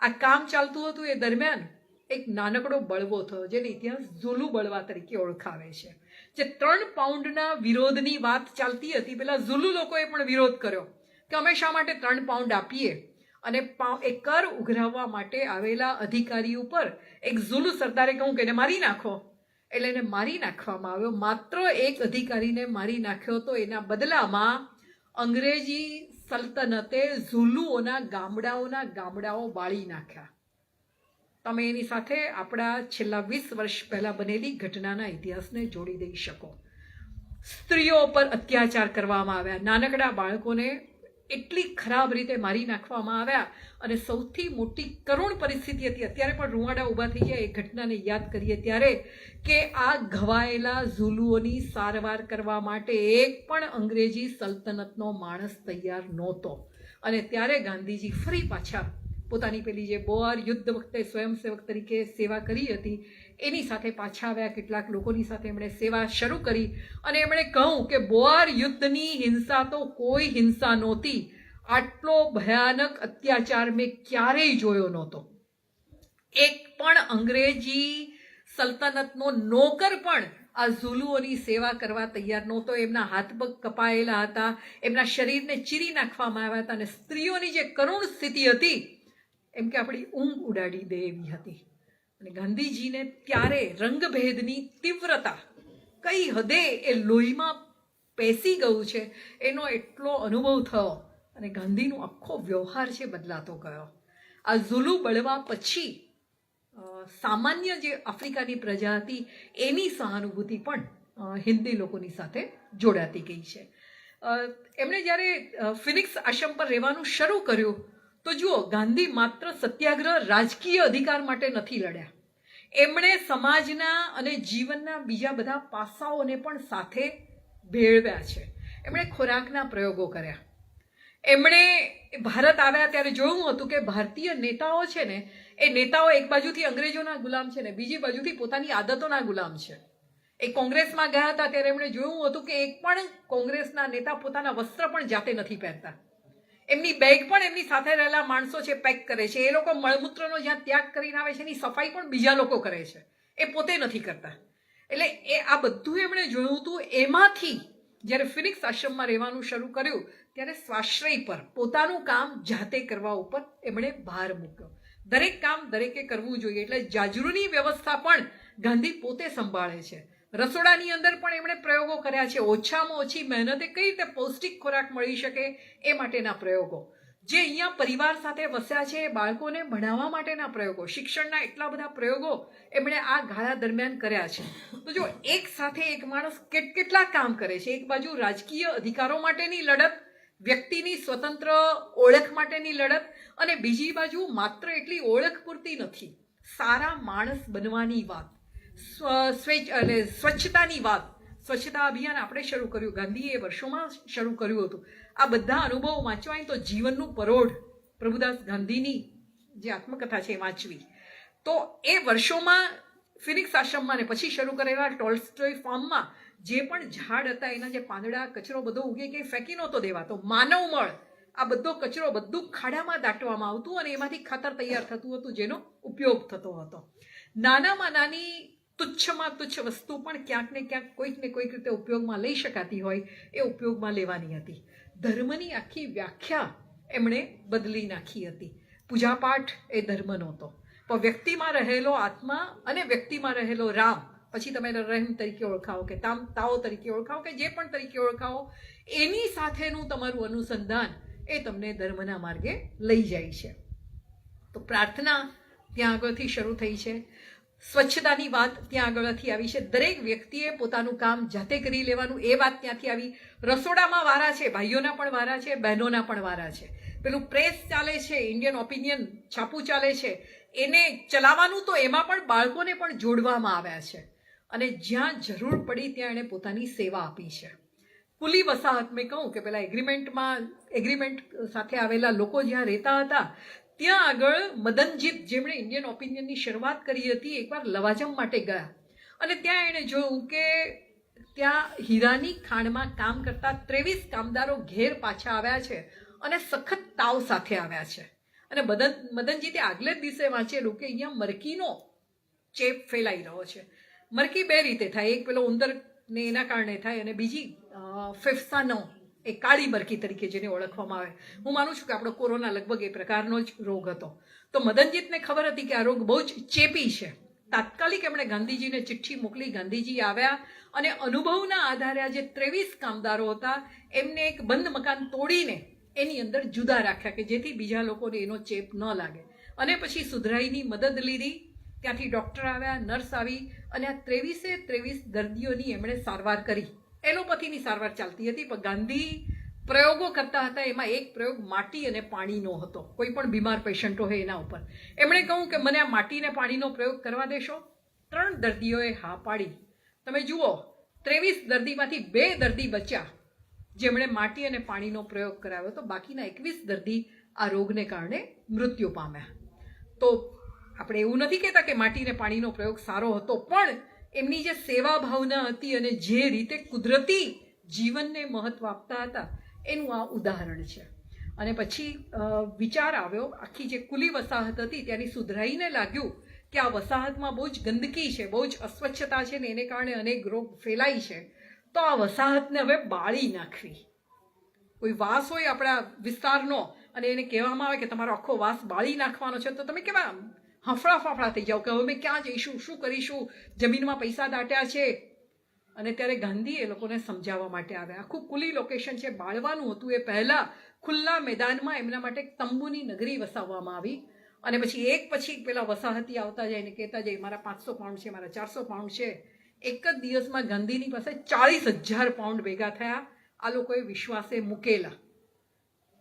આ કામ ચાલતું હતું એ દરમિયાન એક નાનકડો બળવો થયો, જેને ઇતિહાસ ઝુલુ બળવા તરીકે ઓળખાવે છે. જે 3 પાઉન્ડના વિરોધની વાત ચાલતી હતી, પેલા ઝુલુ લોકોએ પણ વિરોધ કર્યો કે અમે શા માટે 3 પાઉન્ડ આપીએ. અને એ કર ઉઘરાવવા માટે આવેલા અધિકારી ઉપર એક ઝુલુ સરદારે કહ્યું કે એને મારી નાખો. એટલે એને મારી નાખવામાં આવ્યો. માત્ર એક અધિકારીને મારી નાખ્યો તો એના બદલામાં અંગ્રેજી સલ્તનતે ઝુલુઓના ગામડાઓ બાળી નાખ્યા. તમે એની સાથે આપણા છેલ્લા 20 વર્ષ પહેલા બનેલી ઘટનાના ઇતિહાસને જોડી દઈ શકો. સ્ત્રીઓ પર અત્યાચાર કરવામાં આવ્યા, નાનકડા બાળકોને એટલી ખરાબ રીતે મારી નાખવામાં આવ્યા. અને સૌથી મોટી કરુણ પરિસ્થિતિ હતી, અત્યારે પણ રૂવાડા ઊભા થઈ જાય એ ઘટનાને યાદ કરીએ ત્યારે, કે આ ઘવાયેલા ઝુલુઓની સારવાર કરવા માટે એક પણ અંગ્રેજી સલ્તનતનો માણસ તૈયાર નહોતો. અને ત્યારે ગાંધીજી ફરી પાછા પોતાની પેલી જે બોઅર યુદ્ધ વખતે સ્વયંસેવક તરીકે સેવા કરી હતી એની સાથે પાછા આવ્યા. કેટલાક લોકોની સાથે એમણે સેવા શરૂ કરી અને એમણે કહ્યું કે બોઅર યુદ્ધની હિંસા તો કોઈ હિંસા નહોતી, આટલો ભયાનક અત્યાચાર મેં ક્યારેય જોયો નહોતો. એક પણ અંગ્રેજી સલ્તનતનો નોકર પણ આ ઝુલુઓની સેવા કરવા તૈયાર નહોતો. એમના હાથ પગ કપાયેલા હતા, એમના શરીરને ચીરી નાખવામાં આવ્યા હતા, અને સ્ત્રીઓની જે કરુણ સ્થિતિ હતી એમ કે આપણી ઊંઘ ઉડાડી દે એવી હતી. અને ગાંધીજીને ત્યારે રંગભેદની તીવ્રતા કઈ હદે એ લોહીમાં પેસી ગયું છે એનો એટલો અનુભવ થયો, અને ગાંધીનો આખો વ્યવહાર છે બદલાતો ગયો. આ ઝુલુ બળવા પછી સામાન્ય જે આફ્રિકાની પ્રજા હતી એની સહાનુભૂતિ પણ હિન્દી લોકોની સાથે જોડાતી ગઈ છે. એમણે જ્યારે ફિનિક્સ આશ્રમ પર રહેવાનું શરૂ કર્યું તો જુઓ, ગાંધી માત્ર સત્યાગ્રહ રાજકીય અધિકાર માટે નથી લડ્યા, એમણે સમાજના અને જીવનના બીજા બધા પાસાઓને પણ સાથે ભેળવ્યા છે. એમણે ખોરાકના પ્રયોગો કર્યા. એમણે ભારત આવ્યા ત્યારે જોયું હતું કે ભારતીય નેતાઓ છે ને, એ નેતાઓ એક બાજુથી અંગ્રેજોના ગુલામ છે ને બીજી બાજુથી પોતાની આદતોના ગુલામ છે. એ કોંગ્રેસમાં ગયા હતા ત્યારે એમણે જોયું હતું કે એક પણ કોંગ્રેસના નેતા પોતાના વસ્ત્ર પણ જાતે નથી પહેરતા. એમની બેગ પણ એમની સાથે રહેલા માણસો છે પેક કરે છે. એ લોકો મળમૂત્રનો જ્યાં ત્યાગ કરીને આવે છે એની સફાઈ પણ બીજા લોકો કરે છે, એ પોતે નથી કરતા. એટલે એ આ બધું એમણે જોયું હતું. એમાંથી જ્યારે ફિનિક્સ આશ્રમમાં રહેવાનું શરૂ કર્યું ત્યારે સ્વાશ્રય પર, પોતાનું કામ જાતે કરવા ઉપર એમણે ભાર મૂક્યો. દરેક કામ દરેકે કરવું જોઈએ. એટલે જાજરૂની વ્યવસ્થા પણ ગાંધી પોતે સંભાળે છે. રસોડાની અંદર પણ એમણે પ્રયોગો કર્યા છે. ઓછામાં ઓછી મહેનતે કઈ રીતે પૌષ્ટિક ખોરાક મળી શકે એ માટેના પ્રયોગો. જે અહીંયા પરિવાર સાથે વસ્યા છે એ બાળકોને ભણાવવા માટેના પ્રયોગો, શિક્ષણના એટલા બધા પ્રયોગો એમણે આ ગાળા દરમિયાન કર્યા છે. તો જો એક સાથે એક માણસ કેટલા કામ કરે છે. એક બાજુ રાજકીય અધિકારો માટેની લડત, વ્યક્તિની સ્વતંત્ર ઓળખ માટેની લડત, અને બીજી બાજુ માત્ર એટલી ઓળખ પૂરતી નથી, સારા માણસ બનવાની વાત, સ્વચ્છતાની વાત, સ્વચ્છતા અભિયાન આપણે શરૂ કર્યું, ગાંધીએ એ વર્ષોમાં શરૂ કર્યું હતું. આ બધા અનુભવો વાંચવા હોય તો જીવનનું પરોઢ પ્રભુદાસ ગાંધીની જે આત્મકથા છે એ વાંચવી. તો એ વર્ષોમાં ફિનિક્સ આશ્રમમાં ને પછી શરૂ કરેલા ટોલ્સ્ટોય ફાર્મમાં જે પણ ઝાડ હતા એના જે પાંદડા કચરો બધો ઉગે કે ફેંકી નહોતો દેવાતો. માનવ મળ આ બધો કચરો બધું ખાડામાં દાટવામાં આવતું અને એમાંથી ખાતર તૈયાર થતું હતું જેનો ઉપયોગ થતો હતો. નાનામાં નાની તુચ્છમાં તુચ્છ વસ્તુ પણ ક્યાંક ને ક્યાંક કોઈક ને કોઈક રીતે ઉપયોગમાં લઈ શકાતી હોય એ ઉપયોગમાં લેવાની હતી. ધર્મની આખી વ્યાખ્યા એમણે બદલી નાખી હતી. પૂજાપાઠ એ ધર્મ નહોતો, પણ વ્યક્તિમાં રહેલો આત્મા અને વ્યક્તિમાં રહેલો રામ, પછી તમે રહીમ તરીકે ઓળખાવો કે તાઓ તરીકે ઓળખાવો કે જે પણ તરીકે ઓળખાવો, એની સાથેનું તમારું અનુસંધાન એ તમને ધર્મના માર્ગે લઈ જાય છે. તો પ્રાર્થના ત્યાં આગળથી શરૂ થઈ છે. સ્વચ્છતાની વાત ત્યાં આગળથી આવી છે. દરેક વ્યક્તિએ પોતાનું કામ જાતે કરી લેવાનું એ વાત ત્યાંથી આવી. રસોડામાં વારા છે, ભાઈઓના પણ વારા છે, બહેનોના પણ વારા છે. પેલું પ્રેસ ચાલે છે, ઇન્ડિયન ઓપિનિયન છાપું ચાલે છે, એને ચલાવવાનું તો એમાં પણ બાળકોને પણ જોડવામાં આવ્યા છે અને જ્યાં જરૂર પડી ત્યાં એણે પોતાની સેવા આપી છે. કુલી વસાહત મેં કહું કે પેલા એગ્રીમેન્ટ સાથે આવેલા લોકો જ્યાં રહેતા હતા ત્યાં આગળ મદનજીત જેમણે ઇન્ડિયન ઓપિનિયનની શરૂઆત કરી હતી એકવાર લવાજમ માટે ગયા અને ત્યાં એણે જોયું કે ત્યાં હીરાની ખાણમાં કામ કરતા 23 કામદારો ઘેર પાછા આવ્યા છે અને સખત તાવ સાથે આવ્યા છે. અને મદનજીતે આગલે જ દિવસે વાંચેલું કે અહીંયા મરકીનો ચેપ ફેલાઈ રહ્યો છે. મરકી બે રીતે થાય, એક પેલો ઉંદરને એના કારણે થાય અને બીજી ફેફસાનો એ કાળી મરકી તરીકે જેને ઓળખવામાં આવે. હું માનું છું કે આપણો કોરોના લગભગ એ પ્રકારનો જ રોગ હતો. તો મદનજીતને ખબર હતી કે આ રોગ બહુ જ ચેપી છે. તાત્કાલિક એમણે ગાંધીજીને ચિઠ્ઠી મોકલી. ગાંધીજી આવ્યા અને અનુભવના આધારે આ જે 23 કામદારો હતા એમને એક બંધ મકાન તોડીને એની અંદર જુદા રાખ્યા કે જેથી બીજા લોકોને એનો ચેપ ન લાગે. અને પછી સુધરાઈની મદદ લીધી. ત્યાંથી ડૉક્ટર આવ્યા, નર્સ આવી અને આ 23 દર્દીઓની એમણે સારવાર કરી. એલોપેથીની સારવાર ચાલતી હતી પણ ગાંધી પ્રયોગો કરતા હતા. એમાં એક પ્રયોગ માટી અને પાણીનો હતો. કોઈ પણ બીમાર પેશન્ટો હોય એના ઉપર એમણે કહ્યું કે મને આ માટી અને પાણીનો પ્રયોગ કરવા દેશો. 3 દર્દીઓએ હા પાડી. તમે જુઓ 23 દર્દીમાંથી 2 દર્દી બચ્યા જેમણે માટી અને પાણીનો પ્રયોગ કરાવ્યો તો બાકીના 21 દર્દી આ રોગને કારણે મૃત્યુ પામ્યા. તો આપણે એવું નથી કહેતા કે માટી અને પાણીનો પ્રયોગ સારો હતો, પણ એમની જે સેવા ભાવના હતી અને જે રીતે કુદરતી જીવનને મહત્વ આપતા હતા એનું આ ઉદાહરણ છે. અને પછી વિચાર આવ્યો, આખી જે કુલી વસાહત હતી ત્યાંની સુધરાઈને લાગ્યું કે આ વસાહતમાં બહુ જ ગંદકી છે, બહુ જ અસ્વચ્છતા છે ને એને કારણે અનેક રોગ ફેલાય છે. તો આ વસાહતને હવે બાળી નાખવી. કોઈ વાસ હોય આપણા વિસ્તારનો અને એને કહેવામાં આવે કે તમારો આખો વાસ બાળી નાખવાનો છે તો તમે કેવા હફળા ફાફડા થઈ જાઓ કે હવે અમે ક્યાં જઈશું, શું કરીશું, જમીનમાં પૈસા દાટ્યા છે. અને ત્યારે ગાંધી એ લોકોને સમજાવવા માટે આવ્યા. આખું કુલી લોકેશન છે, બાળવાનું હતું. એ પહેલાં ખુલ્લા મેદાનમાં એમના માટે તંબુની નગરી વસાવવામાં આવી અને પછી પેલા વસાહતી આવતા જાય ને કહેતા જાય મારા 500 પાઉન્ડ છે, મારા 400 પાઉન્ડ છે. એક જ દિવસમાં ગાંધીની પાસે 40,000 પાઉન્ડ ભેગા થયા. આ લોકોએ વિશ્વાસે મૂકેલા.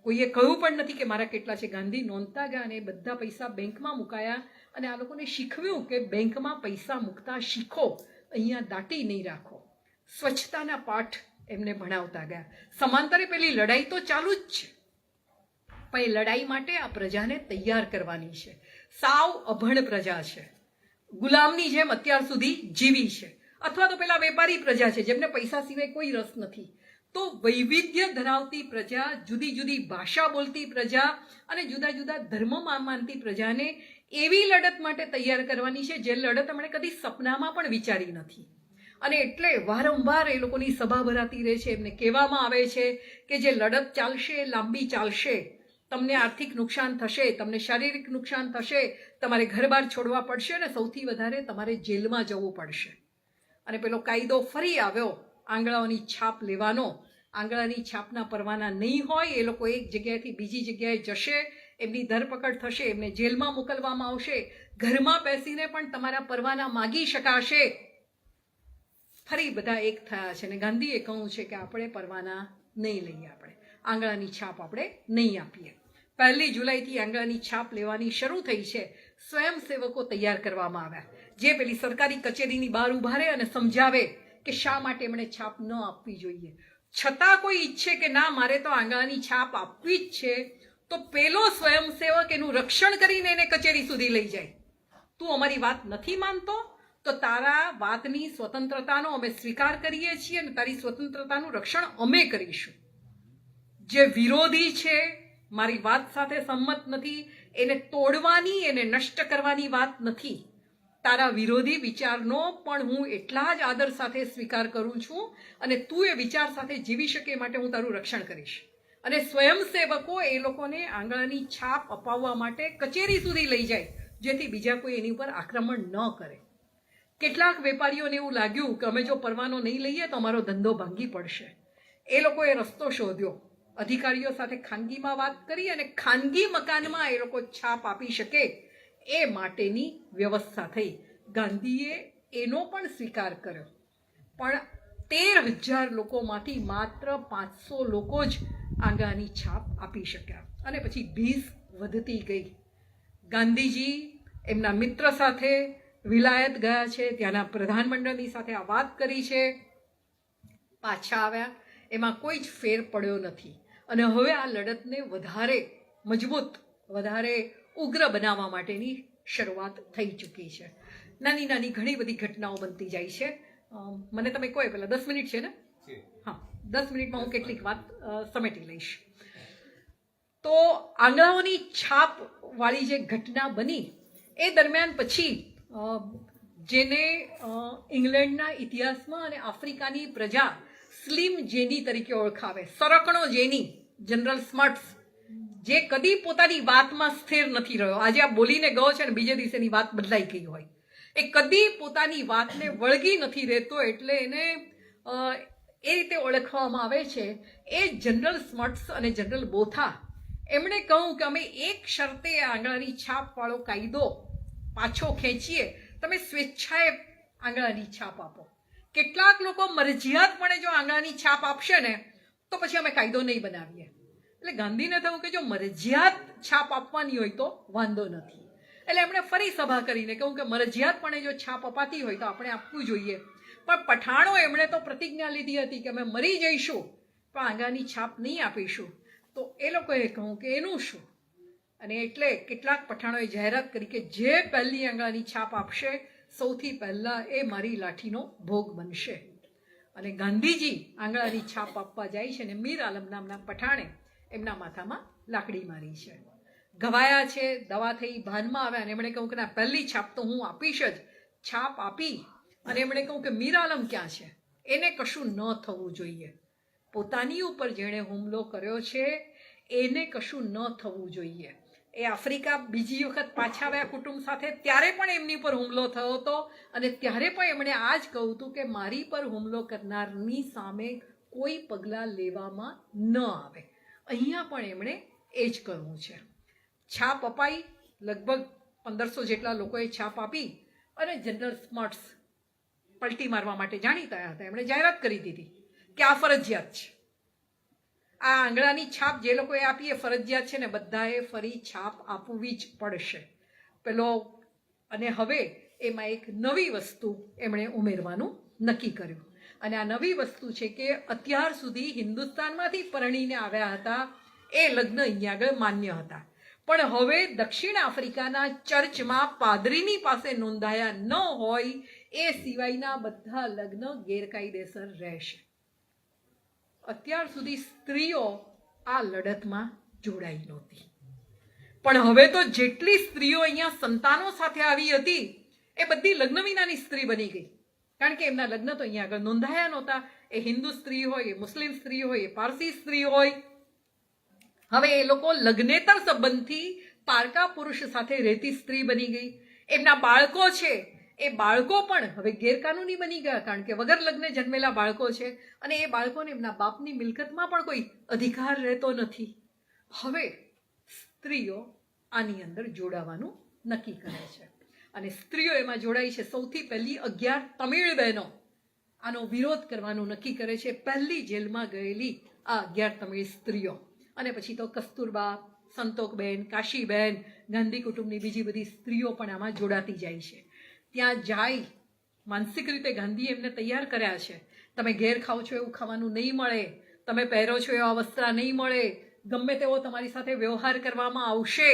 કોઈએ કહ્યું પણ નથી કે મારા કેટલા છે. ગાંધી નોંધતા ગયા અને એ બધા પૈસા બેંકમાં મુકાયા અને આ લોકોને શીખવ્યું કે બેંકમાં પૈસા મૂકતા શીખો, અહીંયા દાટી નહીં રાખો. સ્વચ્છતાના પાઠ એમને ભણાવતા ગયા. સમાંતરે પેલી લડાઈ તો ચાલુ જ છે, પણ એ લડાઈ માટે આ પ્રજાને તૈયાર કરવાની છે. સાવ અભણ પ્રજા છે, ગુલામની જેમ અત્યાર સુધી જીવી છે, અથવા તો પેલા વેપારી પ્રજા છે જેમને પૈસા સિવાય કોઈ રસ નથી. તો વૈવિધ્ય ધરાવતી પ્રજા, જુદી જુદી ભાષા બોલતી પ્રજા અને જુદા જુદા ધર્મમાં માનતી પ્રજાને એવી લડત માટે તૈયાર કરવાની છે જે લડત એમણે કદી સપનામાં પણ વિચારી નથી. અને એટલે વારંવાર એ લોકોની સભા ભરાતી રહે છે. એમને કહેવામાં આવે છે કે જે લડત ચાલશે લાંબી ચાલશે, તમને આર્થિક નુકસાન થશે, તમને શારીરિક નુકસાન થશે, તમારે ઘર-બાર છોડવા પડશે અને સૌથી વધારે તમારે જેલમાં જવું પડશે. અને પેલો કાયદો ફરી આવ્યો આંગળાઓની છાપ લેવાનો. આંગળાની છાપના પરવાના નહીં હોય, એ લોકો એક જગ્યાએથી બીજી જગ્યાએ જશે, એમની ધરપકડ થશે, એમને જેલમાં મોકલવામાં આવશે, ઘરમાં બેસીને પણ તમારા પરવાના માગી શકાશે. ફરી બધા એક થયા છે અને ગાંધીએ કહ્યું છે કે આપણે પરવાના નહીં લઈએ, આપણે આંગળાની છાપ આપણે નહીં આપીએ. 1 જુલાઈથી આંગળાની છાપ લેવાની શરૂ થઈ છે. સ્વયંસેવકો તૈયાર કરવામાં આવ્યા, જે પેલી સરકારી કચેરીની બહાર ઊભા રહે અને સમજાવે કે શા માટે એમણે છાપ ન આપવી જોઈએ. છતાં કોઈ ઈચ્છે કે ના, મારે તો આંગળાની છાપ આપવી જ છે, તો પેલો સ્વયંસેવક એનું રક્ષણ કરીને એને કચેરી સુધી લઈ જાય. તું અમારી વાત નથી માનતો તો તારા વાતની સ્વતંત્રતાનો અમે સ્વીકાર કરીએ છીએ અને તારી સ્વતંત્રતાનું રક્ષણ અમે કરીશું. જે વિરોધી છે, મારી વાત સાથે સંમત નથી, એને તોડવાની, એને નષ્ટ કરવાની વાત નથી. તારા વિરોધી વિચારનો પણ હું એટલા જ આદર સાથે સ્વીકાર કરું છું અને તું એ વિચાર સાથે જીવી શકે એ માટે હું તારું રક્ષણ કરીશ. અને સ્વયંસેવકો એ લોકોને આંગળાની છાપ અપાવવા માટે કચેરી સુધી લઈ જાય, જેથી બીજા કોઈ એની ઉપર આક્રમણ ન કરે. કેટલાક વેપારીઓને એવું લાગ્યું કે અમે જો પરવાનો નહીં લઈએ તો અમારો ધંધો ભાંગી પડશે. એ લોકોએ રસ્તો શોધ્યો, અધિકારીઓ સાથે ખાનગીમાં વાત કરી અને ખાનગી મકાનમાં એ લોકો છાપ આપી શકે એ માટેની વ્યવસ્થા થઈ. ગાંધીએ એનો પણ સ્વીકાર કર્યો, પણ 13,000 લોકોમાંથી માત્ર 500 લોકો જ આંગળાની છાપ આપી શક્યા અને પછી ભીષ વધતી ગઈ. ગાંધીજી એમના મિત્ર સાથે વિલાયત ગયા છે, ત્યાંના પ્રધાનમંડળની સાથે આ વાત કરી છે, પાછા આવ્યા, એમાં કોઈ જ ફેર પડ્યો નથી. અને હવે આ લડતને વધારે મજબૂત, વધારે ઉગ્ર બનાવવા માટેની શરૂઆત થઈ ચૂકી છે. નાની નાની ઘણી બધી ઘટનાઓ બનતી જાય છે. મને તમે કહો પહેલાં 10 મિનિટ છે ને? હા, 10 મિનિટમાં હું કેટલીક વાત સમેટી લઈશ. તો આંગળાઓની છાપ વાળી જે ઘટના બની એ દરમિયાન પછી જેને ઇંગ્લેન્ડના ઇતિહાસમાં અને આફ્રિકાની પ્રજા સ્લિમ જેની તરીકે ઓળખાવે, સરકણો જેની, જનરલ સ્મટ્સ, જે કદી પોતાની વાતમાં સ્થિર નથી રહ્યો. આજે આ બોલીને ગયો છે ને બીજે દિવસેની વાત બદલાઈ ગઈ હોય, એ કદી પોતાની વાતને વળગી નથી રહેતો, એટલે એને એ રીતે ઓળખવામાં આવે છે. એ જનરલ સ્મટ્સ અને જનરલ બોથા એમણે કહ્યું કે અમે એક શરતે આંગળાની છાપ વાળો કાયદો પાછો ખેંચીએ, તમે સ્વેચ્છાએ આંગળાની છાપ આપો. કેટલાક લોકો મરજિયાતપણે જો આંગળાની છાપ આપશે ને તો પછી અમે કાયદો નહીં બનાવીએ. એટલે ગાંધીને થયું કે જો મરજિયાત છાપ આપવાની હોય તો વાંધો નથી. એટલે એમણે ફરી સભા કરીને કહ્યું કે મરજિયાતપણે જો છાપ અપાતી હોય તો આપણે આપવું જોઈએ. પણ પઠાણો એમણે તો પ્રતિજ્ઞા લીધી હતી કે અમે મરી જઈશું પણ આંગળાની છાપ નહીં આપીશું. તો એ લોકોએ કહ્યું કે એનું શું? અને એટલે કેટલાક પઠાણોએ જાહેરાત કરી કે જે પહેલી આંગળાની છાપ આપશે સૌથી પહેલાં એ મારી લાઠીનો ભોગ બનશે. અને ગાંધીજી આંગળાની છાપ આપવા જાય છે અને મીર આલમ નામના પઠાણે એમના માથામાં લાકડી મારી છે. ઘવાયા છે, દવા થઈ, ભાનમાં આવ્યા અને એમણે કહ્યું કે ના, પહેલી છાપ તો હું આપીશ જ. છાપ આપી અને એમણે કહ્યું કે મીર આલમ ક્યાં છે, એને કશું ન થવું જોઈએ. પોતાની ઉપર જેણે હુમલો કર્યો છે એને કશું ન થવું જોઈએ. એ આફ્રિકા બીજી વખત પાછા આવ્યા કુટુંબ સાથે, ત્યારે પણ એમની પર હુમલો થયો હતો અને ત્યારે પણ એમણે આ જ કહ્યું હતું કે મારી પર હુમલો કરનારની સામે કોઈ પગલાં લેવામાં ન આવે. અહીંયા પણ એમણે એ જ કરવું છે. છાપ અપાઈ, લગભગ 1500 જેટલા લોકોએ છાપ આપી અને જનરલ સ્મટ્સ પલટી મારવા માટે જાણીતા હતા, એમણે જાહેરાત કરી દીધી કે આ ફરજિયાત છે. આ આંગળાની છાપ જે લોકોએ આપી એ ફરજિયાત છે ને બધાએ ફરી છાપ આપવી જ પડશે પેલો. અને હવે એમાં એક નવી વસ્તુ એમણે ઉમેરવાનું નક્કી કર્યું અને આ નવી વસ્તુ છે કે અત્યાર સુધી હિન્દુસ્તાનમાંથી પરણીને આવ્યા હતા એ લગ્ન અહીંયા આગળ માન્ય હતા, પણ હવે દક્ષિણ આફ્રિકાના ચર્ચમાં પાદરીની પાસે નોંધાયા ન હોય એ સિવાયના બધા લગ્ન ગેરકાયદેસર રહેશે. અત્યાર સુધી સ્ત્રીઓ આ લડતમાં જોડાઈ નહોતી, પણ હવે તો જેટલી સ્ત્રીઓ અહીંયા સંતાનો સાથે આવી હતી એ બધી લગ્ન વિનાની સ્ત્રી બની ગઈ, કારણ કે એમના લગ્ન તો અહીંયા આગળ નોંધાયા નહોતા. એ હિન્દુ સ્ત્રી હોય, એ મુસ્લિમ સ્ત્રી હોય, એ પારસી સ્ત્રી હોય, હવે એ લોકો લગ્નેતર સંબંધથી પારકા પુરુષ સાથે રહેતી સ્ત્રી બની ગઈ. એમના બાળકો છે એ બાળકો પણ હવે ગેરકાનૂની બની ગયા, કારણ કે વગર લગ્ને જન્મેલા બાળકો છે અને એ બાળકોને એમના બાપની મિલકતમાં પણ કોઈ અધિકાર રહેતો નથી. હવે સ્ત્રીઓ આની અંદર જોડાવાનું નક્કી કરે છે અને સ્ત્રીઓ એમાં જોડાઈ છે. સૌથી પહેલી 11 તમિળ બહેનો આનો વિરોધ કરવાનું નક્કી કરે છે. પહેલી જેલમાં ગયેલી આ 11 તમિળ સ્ત્રીઓ, અને પછી તો કસ્તુરબા, સંતોકબેન, કાશીબેન, ગાંધી કુટુંબની બીજી બધી સ્ત્રીઓ પણ આમાં જોડાતી જાય છે. ત્યાં જાય, માનસિક રીતે ગાંધીએ એમને તૈયાર કર્યા છે. તમે ઘેર ખાઓ છો એવું ખાવાનું નહીં મળે, તમે પહેરો છો એવા વસ્ત્ર નહીં મળે, ગમે તેવો તમારી સાથે વ્યવહાર કરવામાં આવશે.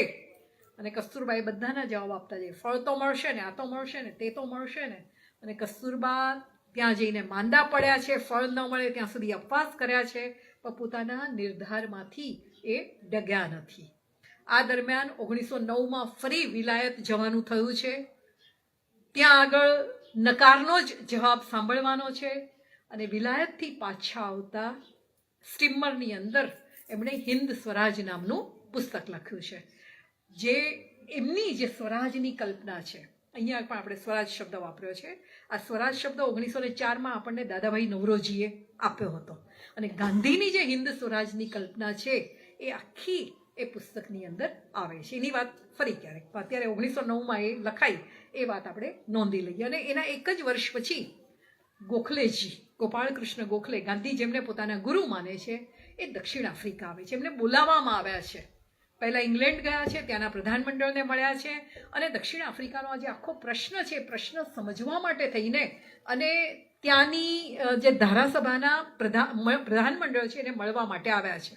અને કસ્તુરબાએ બધાના જવાબ આપતા જાય, ફળ તો મળશે ને, આ તો મળશે ને, તે તો મળશે ને. અને કસ્તુરબા ત્યાં જઈને માંદા પડ્યા છે, ફળ ન મળે ત્યાં સુધી ઉપવાસ કર્યા છે, પણ પોતાના નિર્ધારમાંથી એ ડગ્યા નથી. આ દરમિયાન 1909માં ફરી વિલાયત જવાનું થયું છે. ત્યાં આગળ નકારનો જ જવાબ સાંભળવાનો છે. અને વિલાયતથી પાછા આવતા સ્ટીમરની અંદર એમણે હિન્દ સ્વરાજ નામનું પુસ્તક લખ્યું છે, જે એમની જે સ્વરાજની કલ્પના છે. અહીંયા પણ આપણે સ્વરાજ શબ્દ વાપર્યો છે. આ સ્વરાજ શબ્દ 1904માં આપણને દાદાભાઈ નવરોજીએ આપ્યો હતો. અને ગાંધીની જે હિન્દ સ્વરાજની કલ્પના છે એ આખી એ પુસ્તકની અંદર આવે છે. એની વાત ફરી ક્યારેક, અત્યારે 1909માં એ લખાઈ એ વાત આપણે નોંધી લઈએ. અને એના એક જ વર્ષ પછી ગોખલેજી, ગોપાળકૃષ્ણ ગોખલે, ગાંધી જેમને પોતાના ગુરુ માને છે, એ દક્ષિણ આફ્રિકા આવે છે. એમને બોલાવવામાં આવ્યા છે. પહેલા ઇંગ્લેન્ડ ગયા છે, ત્યાંના પ્રધાનમંડળને મળ્યા છે. અને દક્ષિણ આફ્રિકાનો આ જે આખો પ્રશ્ન છે, પ્રશ્ન સમજવા માટે થઈને અને ત્યાંની જે ધારાસભાના પ્રધાનમંડળ છે એને મળવા માટે આવ્યા છે.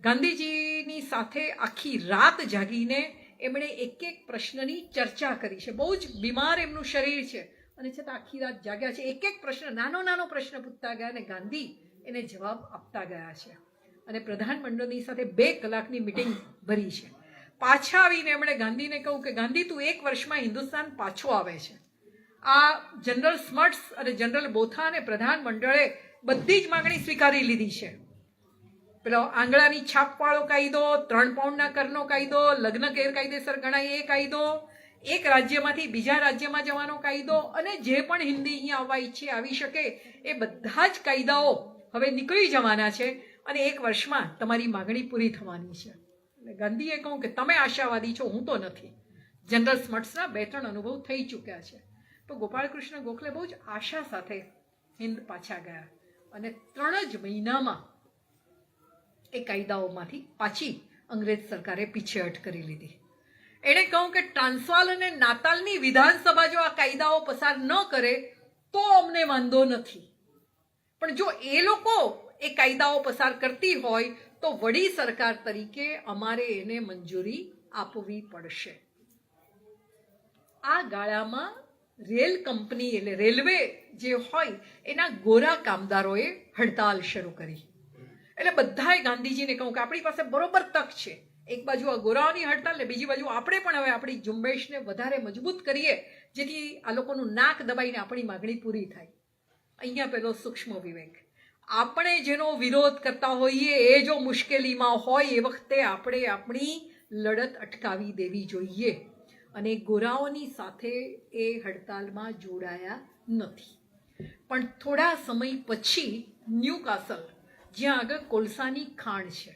ગાંધીજીની સાથે આખી રાત જાગીને એમણે એક એક પ્રશ્નની ચર્ચા કરી છે. બહુ જ બીમાર એમનું શરીર છે અને છતાં આખી રાત જાગ્યા છે. એક એક પ્રશ્ન, નાનો નાનો પ્રશ્ન પૂછતા ગયા અને ગાંધી એને જવાબ આપતા ગયા છે. અને પ્રધાનમંડળની સાથે 2 કલાકની મિટિંગ ભરી છે. પાછા આવીને એમણે ગાંધીને કહ્યું કે ગાંધી, તું 1 વર્ષમાં હિન્દુસ્તાન પાછો આવે છે. આ જનરલ સ્મટ્સ અને જનરલ બોથા અને પ્રધાનમંડળે બધી જ માગણી સ્વીકારી લીધી છે. પેલો આંગળાની છાપવાળો કાયદો, 3 પાઉન્ડના કરનો કાયદો, લગ્ન ગેરકાયદેસર ગણાય એ કાયદો, એક રાજ્યમાંથી બીજા રાજ્યમાં જવાનો કાયદો, અને જે પણ હિન્દી અહીંયા આવવા ઈચ્છે આવી શકે એ બધા જ કાયદાઓ હવે નીકળી જવાના છે. અને 1 વર્ષમાં તમારી માગણી પૂરી થવાની છે. એટલે ગાંધીએ કહ્યું કે તમે આશાવાદી છો, હું તો નથી. જનરલ સ્મટ્સના 2-3 અનુભવ થઈ ચૂક્યા છે. તો ગોપાળકૃષ્ણ ગોખલે બહુ જ આશા સાથે હિન્દ પાછા ગયા અને 3 જ મહિનામાં એ કાયદાઓમાંથી પાછી અંગ્રેજ સરકારે પીછેહટ કરી લીધી. એણે કહ્યું કે ટ્રાન્સવાલ અને નાતાલની વિધાનસભા જો આ કાયદાઓ પસાર ન કરે તો અમને વાંધો નથી, પણ જો એ લોકો એ કાયદાઓ પસાર કરતી હોય તો વડી સરકાર તરીકે અમારે એને મંજૂરી આપવી પડશે. આ ગાળામાં રેલ કંપની એટલે રેલવે જે હોય એના ગોરા કામદારોએ હડતાલ શરૂ કરી. એટલે બધાએ ગાંધીજીને કહ્યું કે આપણી પાસે બરોબર તક છે. એક બાજુ આ ગોરાઓની હડતાલ ને બીજી બાજુ આપણે પણ હવે આપણી ઝુંબેશને વધારે મજબૂત કરીએ જેથી આ લોકોનું નાક દબાઈને આપણી માગણી પૂરી થાય. અહીંયા પેલો સૂક્ષ્મ વિવેક, આપણે જેનો વિરોધ કરતા હોઈએ એ જો મુશ્કેલીમાં હોય એ વખતે આપણે આપણી લડત અટકાવી દેવી જોઈએ. અને ગોરાઓની સાથે એ હડતાલમાં જોડાયા નથી. પણ થોડા સમય પછી ન્યૂકાસલ, જ્યાં આગળ કોલસાની ખાણ છે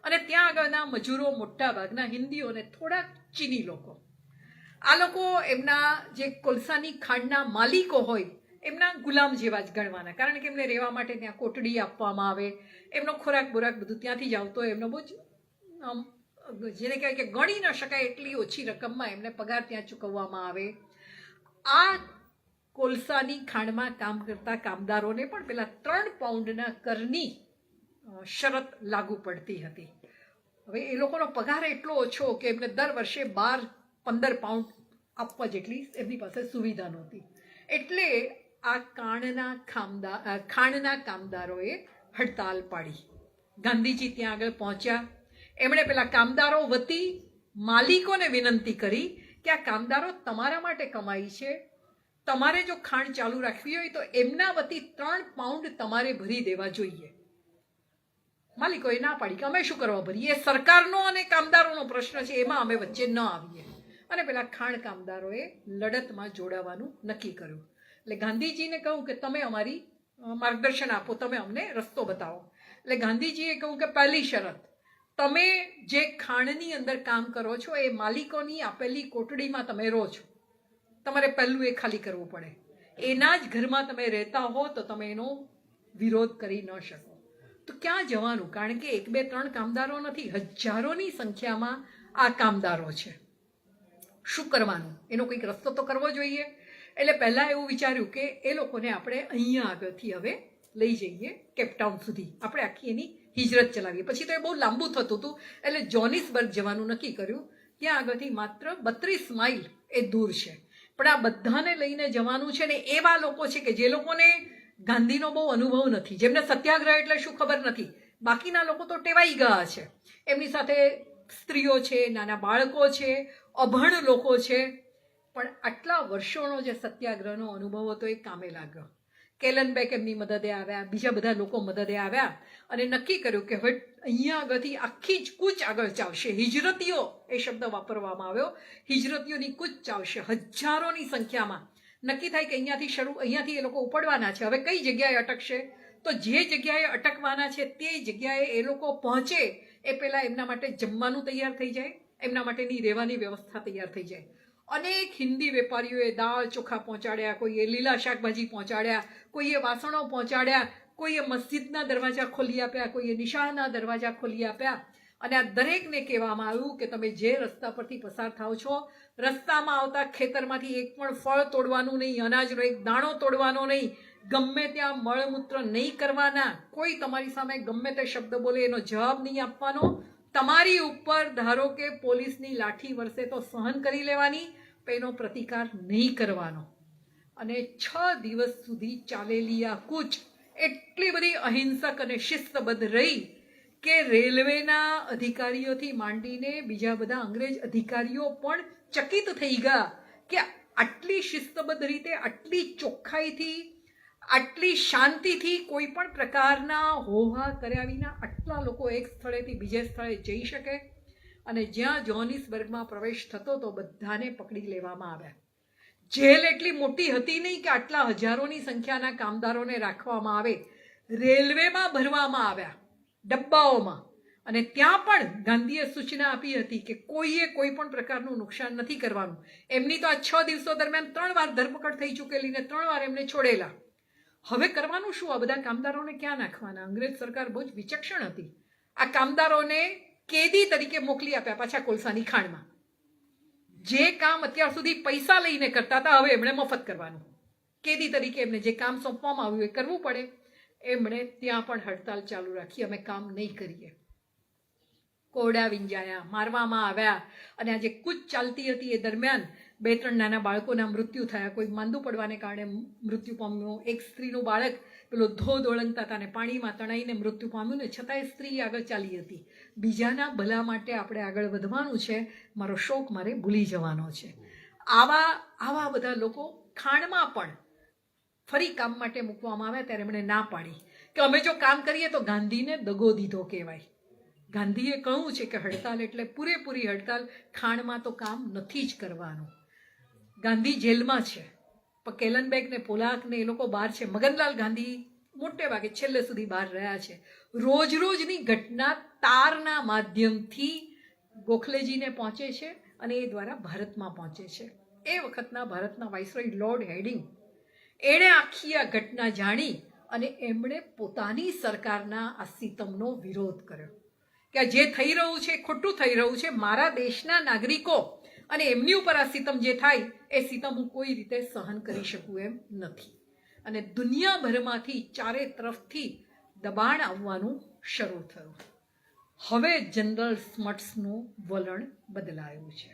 અને ત્યાં આગળના મજૂરો મોટા ભાગના હિન્દીઓ અને થોડા ચીની લોકો, આ લોકો એમના જે કોલસાની ખાણના માલિકો હોય એમના ગુલામ જેવા જ ગણવાના, કારણ કે એમને રહેવા માટે ત્યાં કોટડી આપવામાં આવે, એમનો ખોરાક બોરાક બધું ત્યાંથી જ આવતો હોય, એમનો બહુ જ જેને કહેવાય કે ગણી ન શકાય એટલી ઓછી રકમમાં એમને પગાર ત્યાં ચૂકવવામાં આવે. આ કોલસાની ખાણમાં કામ કરતા કામદારોને પણ પેલા 3 પાઉન્ડના કરની શરત લાગુ પડતી હતી. હવે એ લોકોનો પગાર એટલો ઓછો કે એમને દર વર્ષે 12-15 પાઉન્ડ આપવા જેટલી એમની પાસે સુવિધા નહોતી. એટલે આ ખાણના કામદારોએ હડતાલ પાડી. ગાંધીજી ત્યાં આગળ પહોંચ્યા. એમણે પેલા કામદારો વતી માલિકોને વિનંતી કરી કે આ કામદારો તમારા માટે કમાઈ છે, તમારે જો ખાણ ચાલુ રાખવી હોય તો એમના વતી 3 પાઉન્ડ તમારે ભરી દેવા જોઈએ. માલિકોએ ના પાડી કે અમે શું કરવા ભરીએ, એ સરકારનો અને કામદારોનો પ્રશ્ન છે, એમાં અમે વચ્ચે ન આવીએ. અને પેલા ખાણ કામદારોએ લડતમાં જોડાવાનું નક્કી કર્યું. એટલે ગાંધીજીને કહ્યું કે તમે અમારી માર્ગદર્શન આપો, તમે અમને રસ્તો બતાવો. એટલે ગાંધીજીએ કહ્યું કે પહેલી શરત, તમે જે ખાણની અંદર કામ કરો છો એ માલિકોની આપેલી કોટડીમાં તમે રહો છો, તમારે પહેલું એ ખાલી કરવું પડે. એના જ ઘરમાં તમે રહેતા હો તો તમે એનો વિરોધ કરી ન શકો. તો ક્યાં જવાનું? કારણ કે 1, 2, 3 કામદારો નથી, હજારોની સંખ્યામાં આ કામદારો છે. શું કરવાનું? એનો કંઈક રસ્તો તો કરવો જોઈએ. એટલે પહેલાં એવું વિચાર્યું કે એ લોકોને આપણે અહીંયા આગળથી હવે લઈ જઈએ કેપટાઉન સુધી, આપણે આખી એની હિજરત ચલાવીએ. પછી તો એ બહુ લાંબુ થતું હતું, એટલે જોનિસબર્ગ જવાનું નક્કી કર્યું. ત્યાં આગળથી માત્ર 32 માઇલ એ દૂર છે. પણ આ બધાને લઈને જવાનું છે ને એવા લોકો છે કે જે લોકોને ગાંધીનો બહુ અનુભવ નથી, જેમને સત્યાગ્રહ એટલે શું ખબર નથી. બાકીના લોકો તો ટેવાઈ ગયા છે. એમની સાથે સ્ત્રીઓ છે, નાના બાળકો છે, અભણ લોકો છે. પણ આટલા વર્ષોનો જે સત્યાગ્રહનો અનુભવ હતો એ કામે લાગ્યો. કેલનબેક એમની મદદે આવ્યા, બીજા બધા લોકો મદદે આવ્યા અને નક્કી કર્યું કે હવે અહીંયા આગળથી આખી જ કૂચ આગળ ચાલશે. હિજરતીઓ એ શબ્દ વાપરવામાં આવ્યો, હિજરતીઓની કૂચ ચાલશે હજારોની સંખ્યામાં. નક્કી થાય કે અહીંયાથી એ લોકો ઉપડવાના છે. હવે કઈ જગ્યાએ અટકશે? તો જે જગ્યાએ અટકવાના છે તે જગ્યાએ એ લોકો પહોંચે એ પહેલાં એમના માટે જમવાનું તૈયાર થઈ જાય, એમના માટેની રહેવાની વ્યવસ્થા તૈયાર થઈ જાય. અનેક હિન્દી વેપારીઓએ દાળ ચોખા પહોંચાડ્યા, કોઈએ લીલા શાકભાજી પહોંચાડ્યા, કોઈએ વાસણો પહોંચાડ્યા, કોઈએ મસ્જિદના દરવાજા ખોલી આપ્યા, કોઈએ નિશાળના દરવાજા ખોલી આપ્યા. અને આ દરેકને કહેવામાં આવ્યું કે તમે જે રસ્તા પરથી પસાર થાઓ છો, રસ્તામાં આવતા ખેતરમાંથી એક પણ ફળ તોડવાનું નહીં, અનાજનો એક દાણો તોડવાનો નહીં, ગમે ત્યાં મળમૂત્ર નહીં કરવાના, કોઈ તમારી સામે ગમે તે શબ્દ બોલે એનો જવાબ નહીં આપવાનો. તમારી ઉપર ધારો કે પોલીસની લાઠી વરસે તો સહન કરી લેવાની, પણ એનો પ્રતિકાર નહીં કરવાનો. અને 6 દિવસ સુધી ચાલેલી આ કૂચ એટલી બધી અહિંસક અને શિસ્તબદ્ધ રહી કે રેલવેના અધિકારીઓથી માંડીને બીજા બધા અંગ્રેજ અધિકારીઓ પણ ચકિત થઈ ગયા કે આટલી શિસ્તબદ્ધ રીતે, આટલી ચોખ્ખાઈથી, આટલી શાંતિથી, કોઈ પણ પ્રકારના હોહા કર્યા વિના આટલા લોકો એક સ્થળેથી બીજે સ્થળે જઈ શકે. અને જ્યાં જોહાનિસબર્ગમાં પ્રવેશ થતો તો બધાને પકડી લેવામાં આવ્યા. જેલ એટલી મોટી હતી નહીં કે આટલા હજારોની સંખ્યાના કામદારોને રાખવામાં આવે. રેલવેમાં ભરવામાં આવ્યા, ડબ્બાઓમાં. અને ત્યાં પણ ગાંધીએ સૂચના આપી હતી કે કોઈએ કોઈ પણ પ્રકારનું નુકસાન નથી કરવાનું. એમની તો આ 6 દિવસો દરમિયાન 3 વાર ધરપકડ થઈ ચૂકેલી ને 3 વાર એમને છોડેલા. હવે કરવાનું શું? આ બધા કામદારોને ક્યાં નાખવાના? અંગ્રેજ સરકાર બહુ જ વિચક્ષણ હતી. આ કામદારોને કેદી તરીકે મોકલી આપ્યા પાછા કોલસાની ખાણમાં. જે કામ અત્યાર સુધી પૈસા લઈને કરતા હતા, હવે એમણે મફત કરવાનું. કેદી તરીકે એમને જે કામ સોંપવામાં આવ્યું એ કરવું પડે. એમણે ત્યાં પણ હડતાલ ચાલુ રાખી, અમે કામ નહીં કરીએ. કોરડા વિંજાયા, મારવામાં આવ્યા. અને આ જે કૂચ ચાલતી હતી એ દરમિયાન 2-3 નાના બાળકોના મૃત્યુ થયા. કોઈ માંદું પડવાને કારણે મૃત્યુ પામ્યું. એક સ્ત્રીનું બાળક પેલો ધોધ ઓળંગતા હતા ને પાણીમાં તણાઈને મૃત્યુ પામ્યું ને છતાંય સ્ત્રી આગળ ચાલી હતી. બીજાના ભલા માટે આપણે આગળ વધવાનું છે, મારો શોખ મારે ભૂલી જવાનો છે. આવા બધા લોકો ખાણમાં પણ ફરી કામ માટે મૂકવામાં આવ્યા. ત્યારે એમણે ના પાડી કે અમે જો કામ કરીએ તો ગાંધીને દગો દીધો કહેવાય. ગાંધીએ કહ્યું છે કે હડતાલ એટલે પૂરેપૂરી હડતાલ, ખાણમાં તો કામ નથી જ કરવાનું. ગાંધી જેલમાં છે, પણ કેલનબેગ ને પોલાક ને એ લોકો બહાર છે. મગનલાલ ગાંધી મોટે ભાગે છેલ્લે સુધી બહાર રહ્યા છે. રોજની ઘટના તારના માધ્યમથી ગોખલેજીને પહોંચે છે અને એ દ્વારા ભારતમાં પહોંચે છે. એ વખતના ભારતના વાઇસરોય લોર્ડ હેડિંગ, એણે આખી આ ઘટના જાણી અને એમણે પોતાની સરકારના આ સિતમનો વિરોધ કર્યો કે આ જે થઈ રહ્યું છે ખોટું થઈ રહ્યું છે. મારા દેશના નાગરિકો અને એમની ઉપર આ સિતમ જે થાય એ સિતમ હું કોઈ રીતે સહન કરી શકું એમ નથી. અને દુનિયાભરમાંથી ચારે તરફથી દબાણ આવવાનું શરૂ થયું. હવે જનરલ સ્મટ્સનું વલણ બદલાયું છે.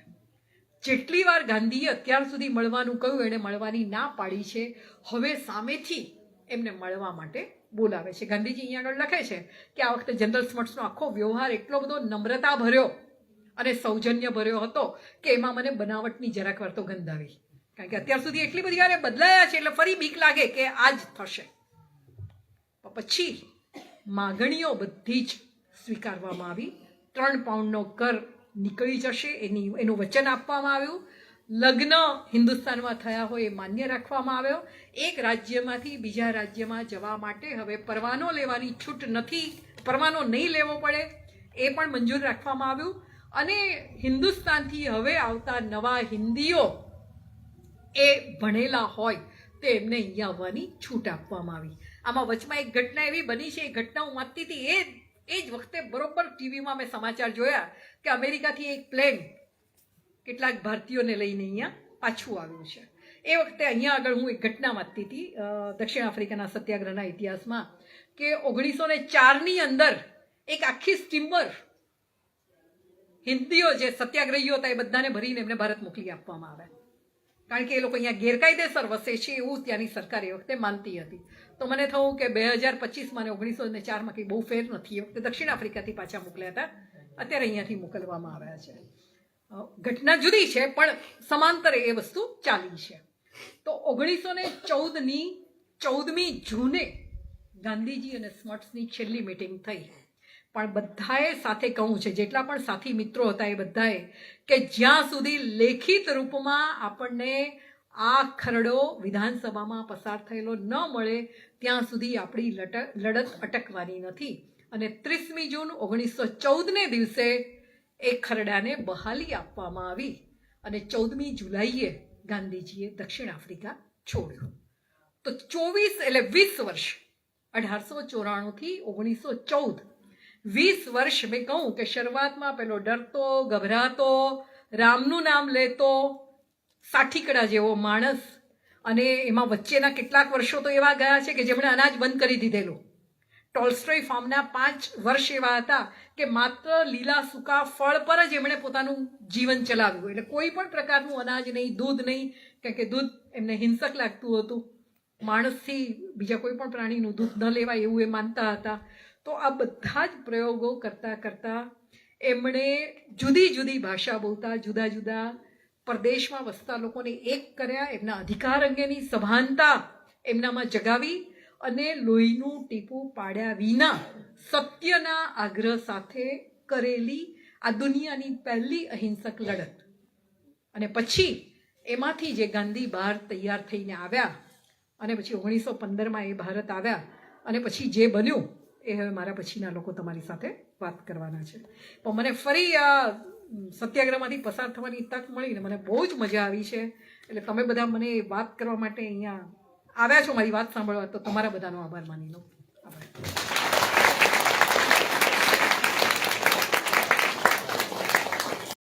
જેટલી વાર ગાંધીએ અત્યાર સુધી મળવાનું કહ્યું, એણે મળવાની ના પાડી છે. હવે સામેથી એમને મળવા માટે બોલાવે છે. ગાંધીજી અહીંયા આગળ લખે છે કે આ વખતે જનરલ સ્મટ્સનો આખો વ્યવહાર એટલો બધો નમ્રતા ભર્યો અને સૌજન્ય ભર્યો હતો કે એમાં મને બનાવટની જરાક વાર તો ગંધ આવી. કારણ કે અત્યાર સુધી એટલી બધી વાર બદલાયા છે એટલે ફરી બીક લાગે કે આ જ થશે. પછી માગણીઓ બધી જ સ્વીકારવામાં આવી. 3 પાઉન્ડનો કર નીકળી જશે એનું વચન આપવામાં આવ્યું. લગ્ન હિન્દુસ્તાનમાં થયા હોય એ માન્ય રાખવામાં આવ્યો. એક રાજ્યમાંથી બીજા રાજ્યમાં જવા માટે હવે પરવાનો લેવાની છૂટ નથી, પરવાનો નહીં લેવો પડે એ પણ મંજૂર રાખવામાં આવ્યું. અને હિન્દુસ્તાનથી હવે આવતા નવા હિન્દીઓ એ ભણેલા હોય તો એમને અહીંયા આવવાની છૂટ આપવામાં આવી. આમાં વચમાં એક ઘટના એવી બની છે, એ ઘટના હું વાંચતી હતી એ જ વખતે બરોબર ટીવીમાં મેં સમાચાર જોયા કે અમેરિકાથી એક પ્લેન કેટલાક ભારતીયોને લઈને અહીંયા પાછું આવ્યું છે. એ વખતે અહીંયા આગળ હું એક ઘટના વાંચતી હતી દક્ષિણ આફ્રિકાના સત્યાગ્રહના ઇતિહાસમાં કે 1904ની અંદર એક આખી સ્ટીમર હિન્દીઓ જે સત્યાગ્રહીઓ હતા એ બધાને ભરીને એમને ભારત મોકલી આપવામાં આવ્યા, કારણ કે એ લોકો અહીંયા ગેરકાયદેસર વસે છે એવું ત્યાંની સરકાર એ વખતે માનતી હતી. તો મને થયું કે 2025માં અને 1904માં કંઈ બહુ ફેર નથી. એ વખતે દક્ષિણ આફ્રિકાથી પાછા મોકલ્યા હતા, અત્યારે અહીંયાથી મોકલવામાં આવ્યા છે. ઘટના જુદી છે પણ સમાંતરે એ વસ્તુ ચાલી છે. તો 1914ની 14મી જૂને ગાંધીજી અને સ્મટ્સની છેલ્લી મિટિંગ થઈ, પણ બધાએ સાથે કહું છે, જેટલા પણ સાથી મિત્રો હતા એ બધાએ, કે જ્યાં સુધી લેખિત રૂપમાં આપણને આ ખરડો વિધાનસભામાં પસાર થયેલો ન મળે ત્યાં સુધી આપણી લડત અટકવાની નથી. અને 30મી જૂન 1914ને દિવસે એ ખરડાને બહાલી આપવામાં આવી અને 14મી જુલાઈએ ગાંધીજીએ દક્ષિણ આફ્રિકા છોડ્યું. તો 24 એટલે 20 વર્ષ 1894થી 1914 20 વર્ષ મેં કહું કે શરૂઆતમાં પેલો ડરતો ગભરાતો રામનું નામ લેતો સાઠીકડા જેવો માણસ, અને એમાં વચ્ચેના કેટલાક વર્ષો તો એવા ગયા છે કે જેમણે અનાજ બંધ કરી દીધેલું. ટોલ્સ્ટોય ફાર્મના 5 વર્ષ એવા હતા કે માત્ર લીલા સૂકા ફળ પર જ એમણે પોતાનું જીવન ચલાવ્યું, એટલે કોઈ પણ પ્રકારનું અનાજ નહીં, દૂધ નહીં, કારણ કે દૂધ એમને હિંસક લાગતું હતું. માણસથી બીજા કોઈ પણ પ્રાણીનું દૂધ ન લેવાય એવું એ માનતા હતા. તો આ બધા જ પ્રયોગો કરતાં કરતાં એમણે જુદી જુદી ભાષા બોલતા જુદા જુદા પરદેશમાં વસતા લોકોને એક કર્યા, એમના અધિકાર અંગેની સભાનતા એમનામાં જગાવી અને લોહીનું ટીપું પાડ્યા વિના સત્યના આગ્રહ સાથે કરેલી આ દુનિયાની પહેલી અહિંસક લડત. અને પછી એમાંથી જે ગાંધી બહાર તૈયાર થઈને આવ્યા અને પછી 1915માં એ ભારત આવ્યા અને પછી જે બન્યું એ હવે મારા પછીના લોકો તમારી સાથે વાત કરવાના છે. પણ મને ફરી આ સત્યાગ્રહમાંથી પસાર થવાની તક મળીને મને બહુ જ મજા આવી છે. એટલે તમે બધા મને વાત કરવા માટે અહીંયા આવ્યા છો, મારી વાત સાંભળવા, તો તમારા બધાનો આભાર માની લો. આભાર.